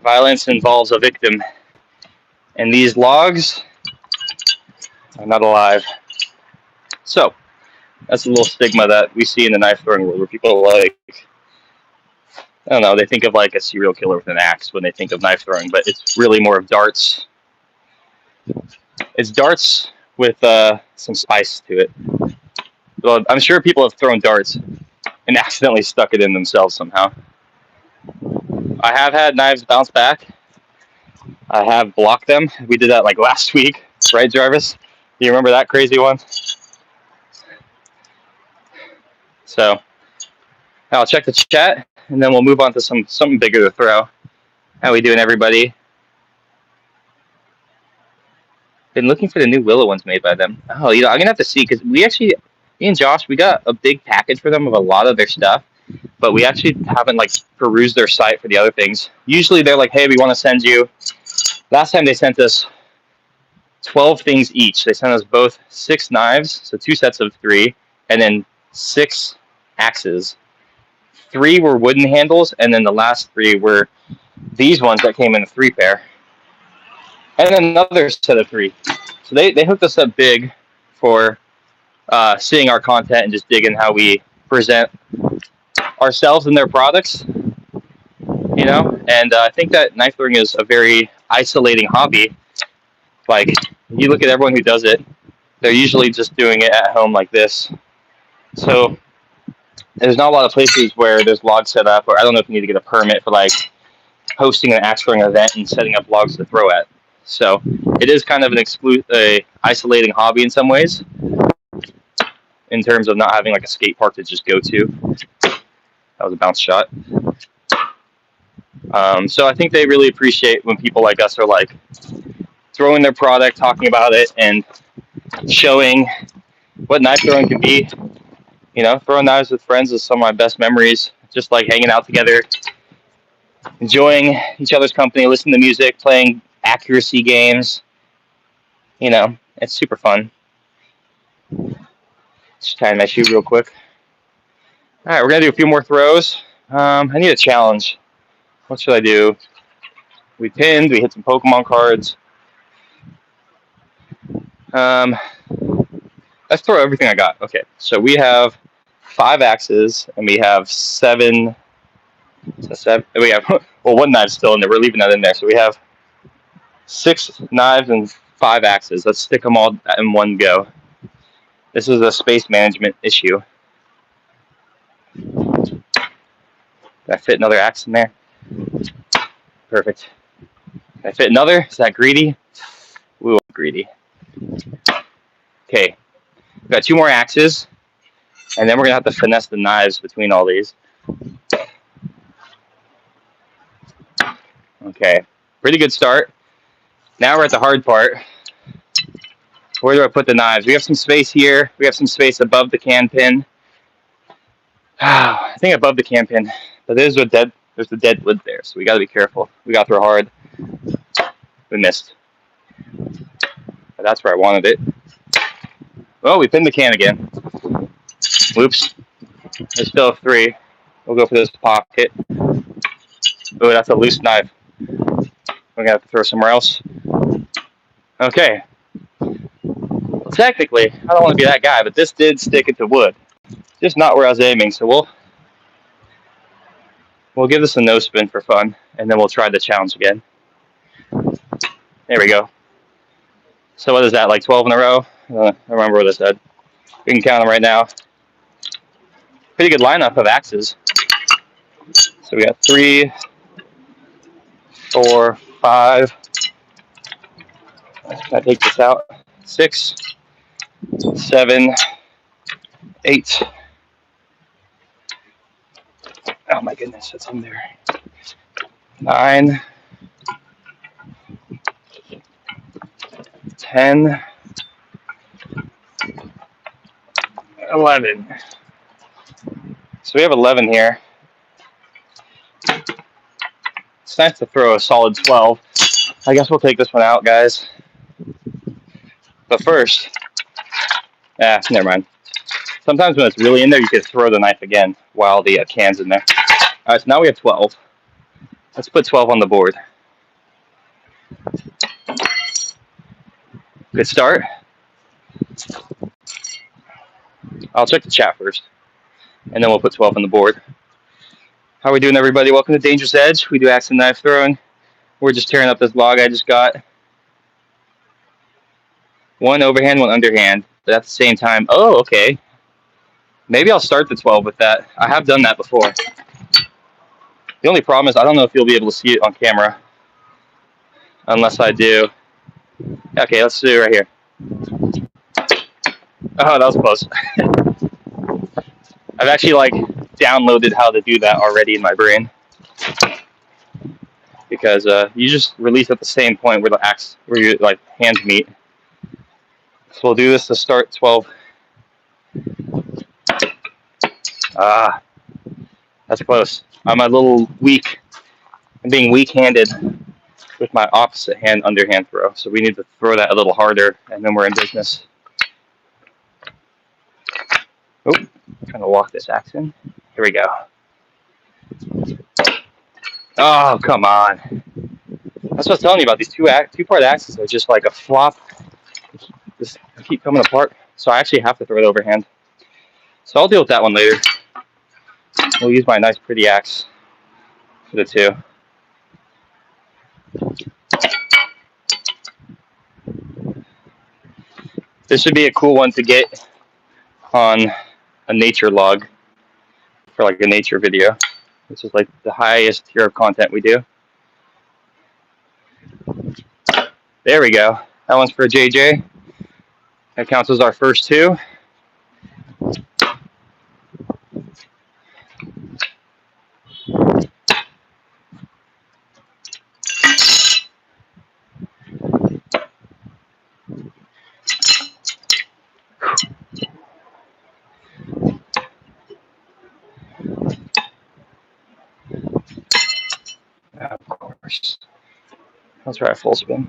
Violence involves a victim. And these logs are not alive. So, that's a little stigma that we see in the knife throwing world, where people are like, I don't know, they think of like a serial killer with an axe when they think of knife throwing, but it's really more of darts. It's darts with some spice to it. Well, I'm sure people have thrown darts and accidentally stuck it in themselves somehow. I have had knives bounce back. I have blocked them. We did that like last week, right, Jarvis? Do you remember that crazy one? So I'll check the chat, and then we'll move on to something bigger to throw. How we doing, everybody? Been looking for the new Willow ones made by them. Oh, you know, I'm gonna have to see, because me and Josh, we got a big package for them of a lot of their stuff, but we actually haven't like perused their site for the other things. Usually they're like, hey, we want to send you Last time they sent us 12 things each. They sent us both 6 knives, so 2 sets of 3, and then 6 axes. 3 were wooden handles, and then the last 3 were these ones that came in a 3 pair. And then another set of 3. So they hooked us up big for seeing our content and just digging how we present ourselves and their products, you know. And I think that knife throwing is a very isolating hobby. Like, you look at everyone who does it, they're usually just doing it at home like this. So there's not a lot of places where there's logs set up, or I don't know if you need to get a permit for like hosting an axe throwing event and setting up logs to throw at. So it is kind of an isolating hobby in some ways, in terms of not having like a skate park to just go to. That was a bounce shot. So I think they really appreciate when people like us are like throwing their product, talking about it, and showing what knife throwing can be. You know, throwing knives with friends is some of my best memories. Just like hanging out together, enjoying each other's company, listening to music, playing accuracy games. You know, it's super fun. Just tying my shoe real quick. All right, we're gonna do a few more throws. I need a challenge. What should I do? We pinned. We hit some Pokemon cards. Let's throw everything I got. Okay, so we have 5 axes and we have 7. So 7. We have well, 1 knife still in there. We're leaving that in there. So we have 6 knives and 5 axes. Let's stick them all in one go. This is a space management issue. Did I fit another axe in there? Perfect. Did I fit another? Is that greedy? Ooh, greedy. Okay, we've got 2 more axes, and then we're gonna have to finesse the knives between all these. Okay, pretty good start. Now we're at the hard part. Where do I put the knives? We have some space here. We have some space above the can pin. I think above the can pin, but there's the dead wood there, so we got to be careful. We got to throw hard. We missed. But that's where I wanted it. Oh, we pinned the can again. Whoops. There's still 3. We'll go for this pocket. Oh, that's a loose knife. We're going to have to throw somewhere else. Okay. Well, technically, I don't want to be that guy, but this did stick it to wood. Just not where I was aiming, so we'll give this a no spin for fun, and then we'll try the challenge again. There we go. So what is that, like 12 in a row? I don't remember what I said. We can count them right now. Pretty good lineup of axes. So we got 3, 4, 5. Can I take this out? 6, 7, 8. Oh my goodness, it's in there. 9, 10, 11. So we have 11 here. It's nice to throw a solid 12. I guess we'll take this one out, guys. But first, never mind. Sometimes when it's really in there, you can throw the knife again while the can's in there. All right, so now we have 12. Let's put 12 on the board. Good start. I'll check the chat first, and then we'll put 12 on the board. How are we doing, everybody? Welcome to Dangerous Edge. We do axe and knife throwing. We're just tearing up this log I just got. 1 overhand, 1 underhand, but at the same time, oh, okay. Maybe I'll start the 12 with that. I have done that before. The only problem is I don't know if you'll be able to see it on camera. Unless I do. Okay, let's do it right here. Oh, that was close. I've actually downloaded how to do that already in my brain. Because you just release at the same point where your hands meet. So we'll do this to start 12. That's close. I'm a little weak. I'm being weak-handed. with my opposite hand underhand throw. So we need to throw that a little harder, and then we're in business. Oh, trying to walk this axe in. Here we go. Oh, come on. That's what I was telling you about. These two-part axes. They're just like a flop. Just keep coming apart. So I actually have to throw it overhand. So I'll deal with that one later. We'll use my nice pretty axe for the two. This should be a cool one to get on a nature log for like a nature video. This is like the highest tier of content we do. There we go. That one's for JJ. That counts as our first two. Of course. Let's try a full spin.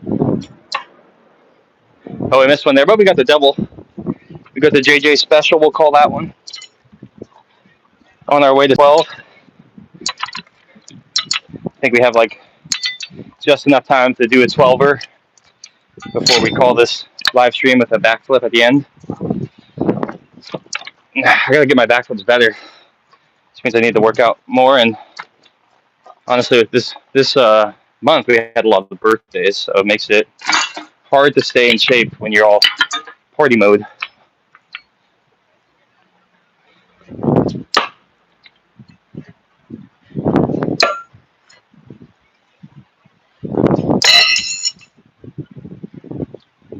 Oh, we missed one there, but we got the double. We got the JJ special, we'll call that one. On our way to 12. I think we have like just enough time to do a 12er before we call this live stream with a backflip at the end. I gotta get my backflips better. This means I need to work out more, and honestly, with this month we had a lot of birthdays, so it makes it hard to stay in shape when you're all party mode.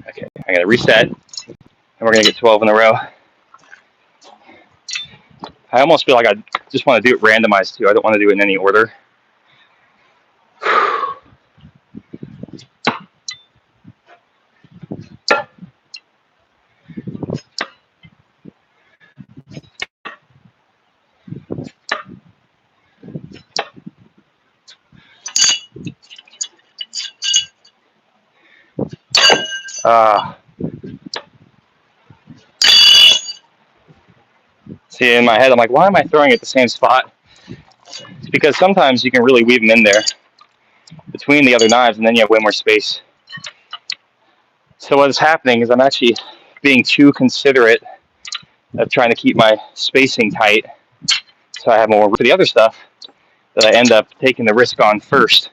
Okay, I'm gonna reset, and we're gonna get 12 in a row. I almost feel like I just want to do it randomized too. I don't want to do it in any order. See, in my head, I'm like, why am I throwing at the same spot? It's because sometimes you can really weave them in there between the other knives, and then you have way more space. So what is happening is I'm actually being too considerate of trying to keep my spacing tight, so I have more room for the other stuff that I end up taking the risk on first.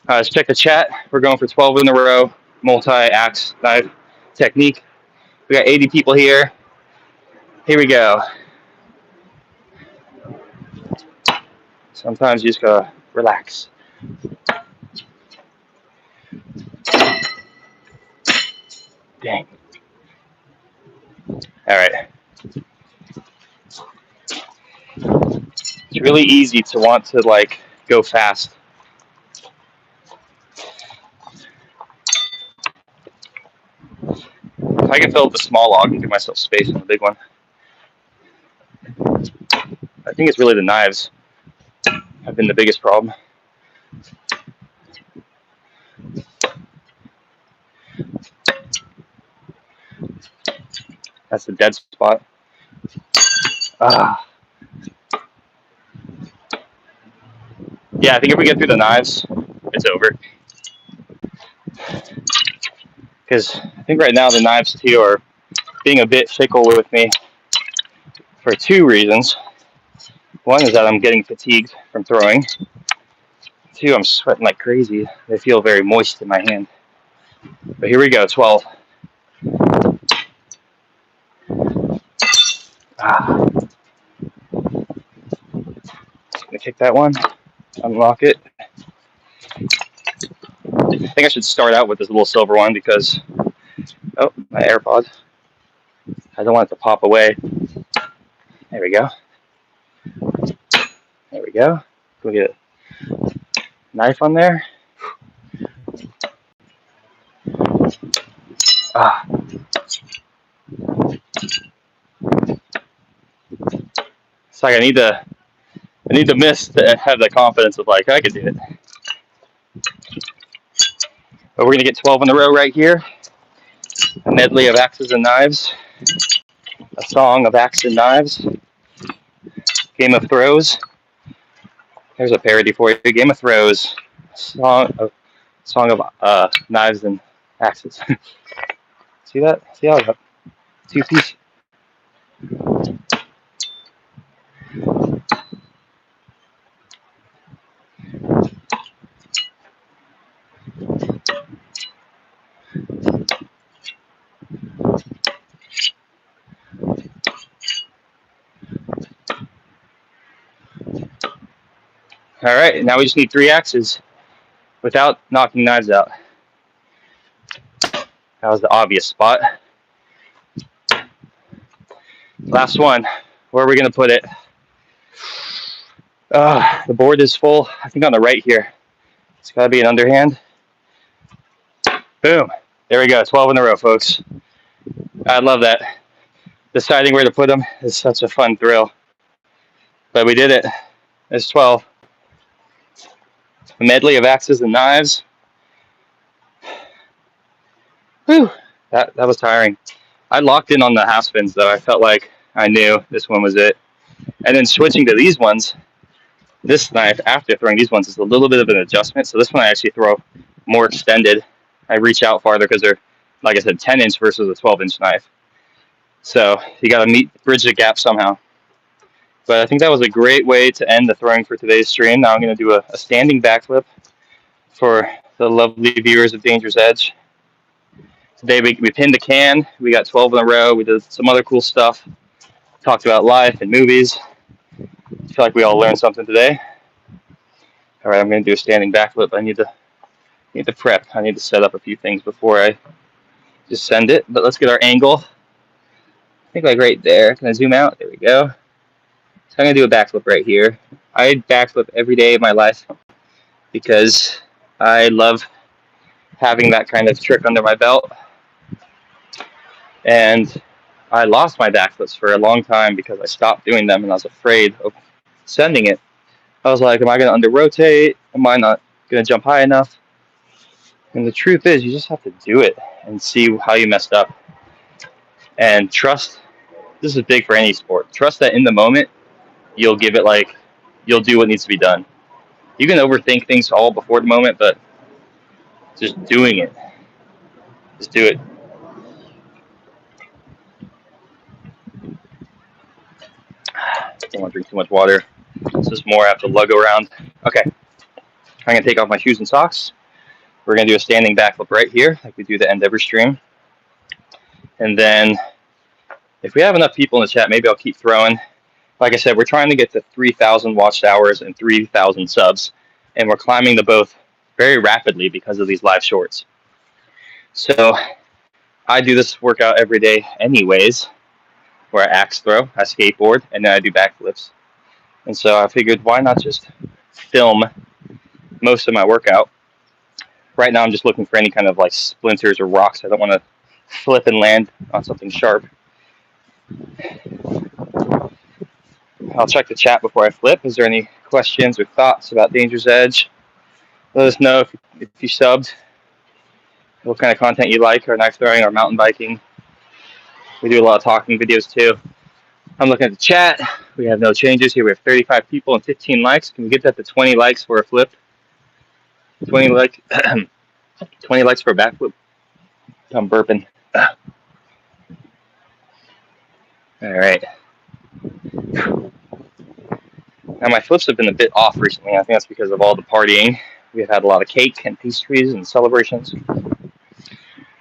Let's check the chat. We're going for 12 in a row, multi-axe knife technique. We got 80 people here. Here we go. Sometimes you just gotta relax. Dang. All right. It's really easy to want to like go fast. If I can fill up the small log and give myself space on the big one. I think it's really the knives have been the biggest problem. That's the dead spot. Yeah, I think if we get through the knives, it's over. Because I think right now the knives too are being a bit fickle with me for two reasons. One is that I'm getting fatigued from throwing. Two, I'm sweating like crazy. They feel very moist in my hand. But here we go, 12. I'm gonna kick that one, unlock it. I think I should start out with this little silver one because, oh, my AirPods. I don't want it to pop away. There we go. There we go. Go get a knife on there. It's like I need to miss to have the confidence of like I can do it. But we're gonna get 12 in a row right here. A medley of axes and knives. A song of axes and knives. Game of Throws. There's a parody for you. Game of Throws. Song of knives and axes. See that? See how I got 2-piece? All right, now we just need 3 axes without knocking knives out. That was the obvious spot. Last one. Where are we gonna put it? The board is full. I think on the right here. It's gotta be an underhand. Boom. There we go. 12 in a row, folks. I love that. Deciding where to put them is such a fun thrill. But we did it. It's 12. A medley of axes and knives. Whew. That was tiring. I locked in on the half spins though. I felt like I knew this one was it. And then switching to these ones, this knife after throwing these ones is a little bit of an adjustment. So this one I actually throw more extended. I reach out farther because they're, like I said, 10-inch versus a 12-inch knife. So you got to bridge the gap somehow. But I think that was a great way to end the throwing for today's stream. Now I'm going to do a standing backflip for the lovely viewers of Danger's Edge. Today we pinned a can. We got 12 in a row. We did some other cool stuff. Talked about life and movies. I feel like we all learned something today. All right, I'm going to do a standing backflip. I need to prep. I need to set up a few things before I just send it. But let's get our angle. I think like right there. Can I zoom out? There we go. So I'm going to do a backflip right here. I backflip every day of my life because I love having that kind of trick under my belt. And I lost my backflips for a long time because I stopped doing them and I was afraid of sending it. I was like, am I going to under-rotate? Am I not going to jump high enough? And the truth is, you just have to do it and see how you messed up. And trust, this is big for any sport. Trust that in the moment, you'll do what needs to be done. You can overthink things all before the moment, but just doing it. Just do it. Don't want to drink too much water. This is more I have to lug around. Okay. I'm going to take off my shoes and socks. We're going to do a standing backflip right here, like we do to end every stream. And then if we have enough people in the chat, maybe I'll keep throwing. Like I said, we're trying to get to 3,000 watched hours and 3,000 subs. And we're climbing the both very rapidly because of these live shorts. So I do this workout every day anyways, where I axe throw, I skateboard, and then I do backflips. And so I figured, why not just film most of my workout? Right now I'm just looking for any kind of like splinters or rocks. I don't want to flip and land on something sharp. I'll check the chat before I flip. Is there any questions or thoughts about Danger's Edge? Let us know if you subbed, what kind of content you like, or knife throwing, or mountain biking. We do a lot of talking videos too. I'm looking at the chat. We have no changes here. We have 35 people and 15 likes. Can we get that to 20 likes for a flip? 20 likes for a backflip. I'm burping. All right. Now my flips have been a bit off recently. I think that's because of all the partying. We've had a lot of cake and pastries and celebrations.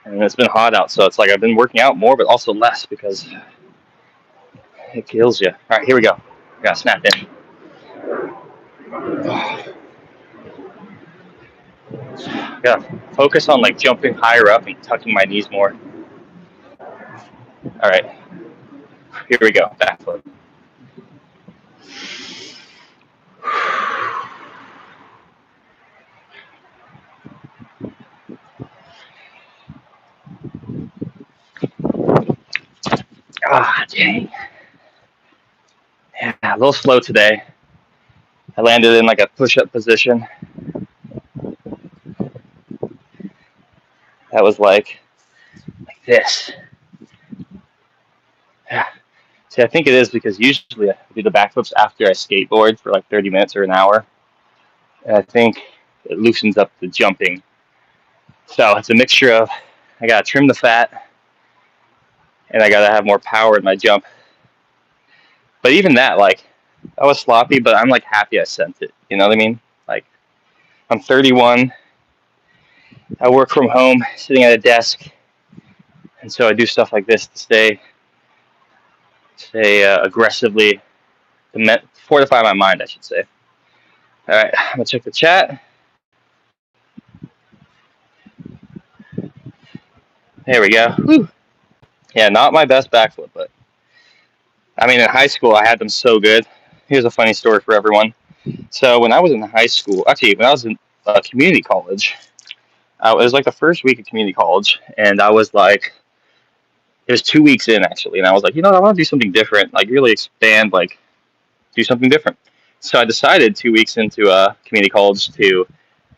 And it's been hot out, so it's like I've been working out more, but also less because it kills you. All right, here we go. We gotta snap in. Gotta focus on like jumping higher up and tucking my knees more. All right, here we go. Backflip. Ah, dang. Yeah, a little slow today. I landed in like a push-up position. that was like this. Yeah. See, I think it is because usually I do the backflips after I skateboard for like 30 minutes or an hour. And I think it loosens up the jumping. So it's a mixture of I gotta trim the fat and I gotta have more power in my jump. But even that, like, I was sloppy, but I'm like happy I sent it. You know what I mean? Like, I'm 31. I work from home, sitting at a desk, and so I do stuff like this to stay aggressively, to fortify my mind, I should say. All right, I'm gonna check the chat. There we go. Whew. Yeah, not my best backflip, but I mean, in high school, I had them so good. Here's a funny story for everyone. So when I was in high school, actually, when I was in community college, it was like the first week of community college, and I was like, it was 2 weeks in actually, and I was like, I want to do something different, like really expand, like do something different. So I decided 2 weeks into community college to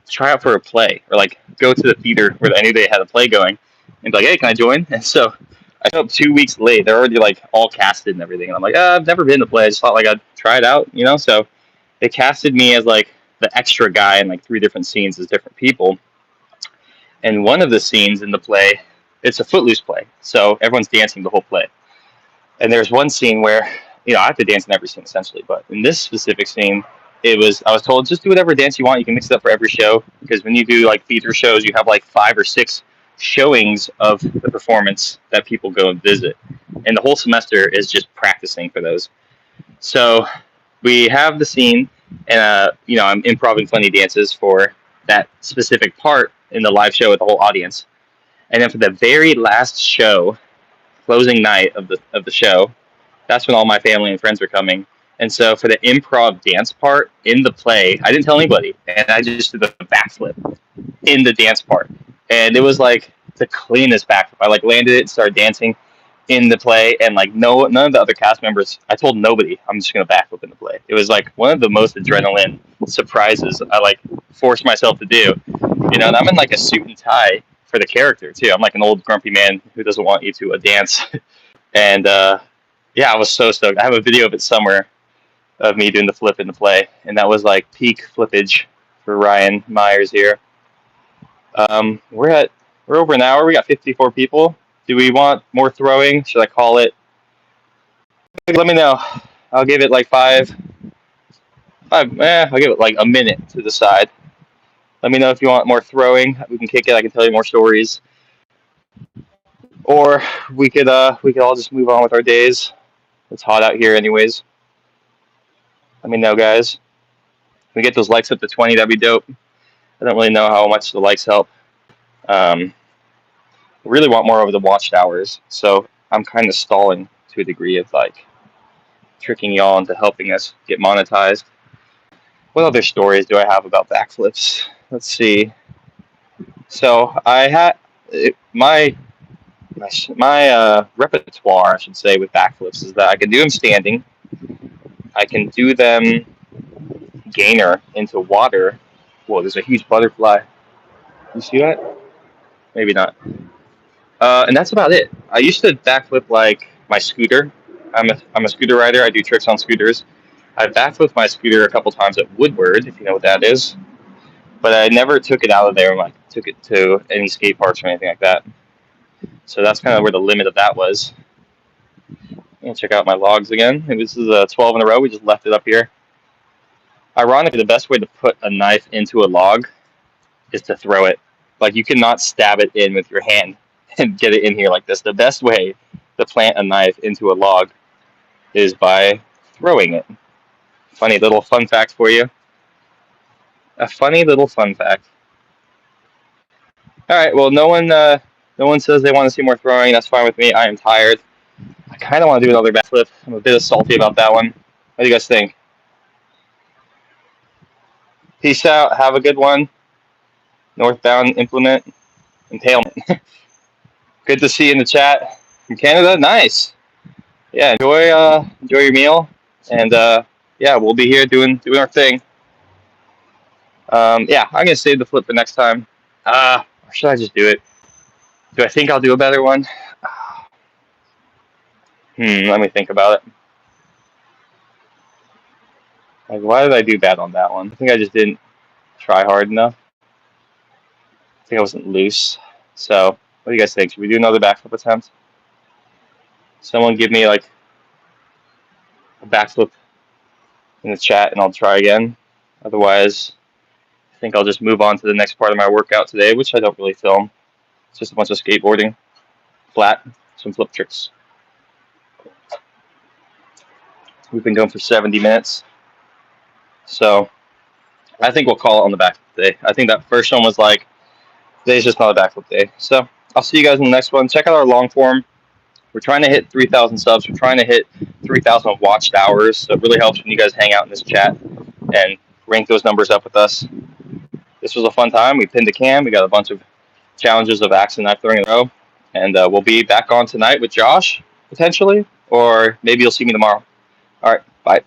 try out for a play, or like go to the theater where I knew they had a play going, and be like, hey, can I join? And so I showed up 2 weeks late. They're already like all casted and everything, and I'm like, I've never been to play. I just thought like I'd try it out, So they casted me as like the extra guy in like 3 different scenes as different people. And one of the scenes in the play, it's a Footloose play, so everyone's dancing the whole play. And there's one scene where, I have to dance in every scene essentially, but in this specific scene, I was told, just do whatever dance you want. You can mix it up for every show, because when you do like theater shows, you have like 5 or 6 showings of the performance that people go and visit. And the whole semester is just practicing for those. So we have the scene, and I'm improvising funny dances for that specific part in the live show with the whole audience. And then for the very last show, closing night of the show, that's when all my family and friends were coming. And so for the improv dance part in the play, I didn't tell anybody, and I just did the backflip in the dance part. And it was like the cleanest backflip. I like landed it and started dancing in the play, and like none of the other cast members, I told nobody I'm just gonna backflip in the play. It was like one of the most adrenaline surprises I like forced myself to do. And I'm in like a suit and tie for the character too. I'm like an old grumpy man who doesn't want you to dance. And yeah, I was so stoked. I have a video of it somewhere of me doing the flip in the play, and that was like peak flippage for Ryan Myers here. We're over an hour. We got 54 people. Do we want more throwing? Should I call it? Let me know. I'll give it like I'll give it like a minute to decide. Let me know if you want more throwing. We can kick it. I can tell you more stories, or we could all just move on with our days. It's hot out here, anyways. Let me know, guys. If we get those likes up to 20, that'd be dope. I don't really know how much the likes help. I really want more over the watched hours, so I'm kind of stalling to a degree of like tricking y'all into helping us get monetized. What other stories do I have about backflips? Let's see. So I had my repertoire, I should say, with backflips is that I can do them standing. I can do them gainer into water. Whoa, there's a huge butterfly. You see that? Maybe not. And that's about it. I used to backflip like my scooter. I'm a scooter rider. I do tricks on scooters. I backflipped my scooter a couple times at Woodward, if you know what that is. But I never took it out of there and like took it to any skate parks or anything like that. So that's kind of where the limit of that was. And check out my logs again. This is 12 in a row. We just left it up here. Ironically, the best way to put a knife into a log is to throw it. Like, you cannot stab it in with your hand and get it in here like this. The best way to plant a knife into a log is by throwing it. Funny little fun fact for you. A funny little fun fact. All right, well, no one says they want to see more throwing. That's fine with me. I am tired. I kind of want to do another backflip. I'm a bit salty about that one. What do you guys think? Peace out. Have a good one. Northbound implement. Impalement. Good to see you in the chat from Canada. Nice. Yeah, enjoy your meal, and yeah, we'll be here doing our thing. Yeah, I'm gonna save the flip for next time. Or should I just do it? Do I think I'll do a better one? Let me think about it. Like, why did I do bad on that one? I think I just didn't try hard enough. I think I wasn't loose. So, what do you guys think? Should we do another backflip attempt? Someone give me like a backflip in the chat, and I'll try again. Otherwise, I think I'll just move on to the next part of my workout today, which I don't really film. It's just a bunch of skateboarding, flat, some flip tricks. We've been going for 70 minutes. So I think we'll call it on the backflip day. I think that first one was like, today's just not a backflip day. So I'll see you guys in the next one. Check out our long form. We're trying to hit 3,000 subs. We're trying to hit 3,000 watched hours. So it really helps when you guys hang out in this chat and rank those numbers up with us. This was a fun time. We pinned a cam. We got a bunch of challenges of axe and knife throwing in a row. And we'll be back on tonight with Josh, potentially. Or maybe you'll see me tomorrow. All right. Bye.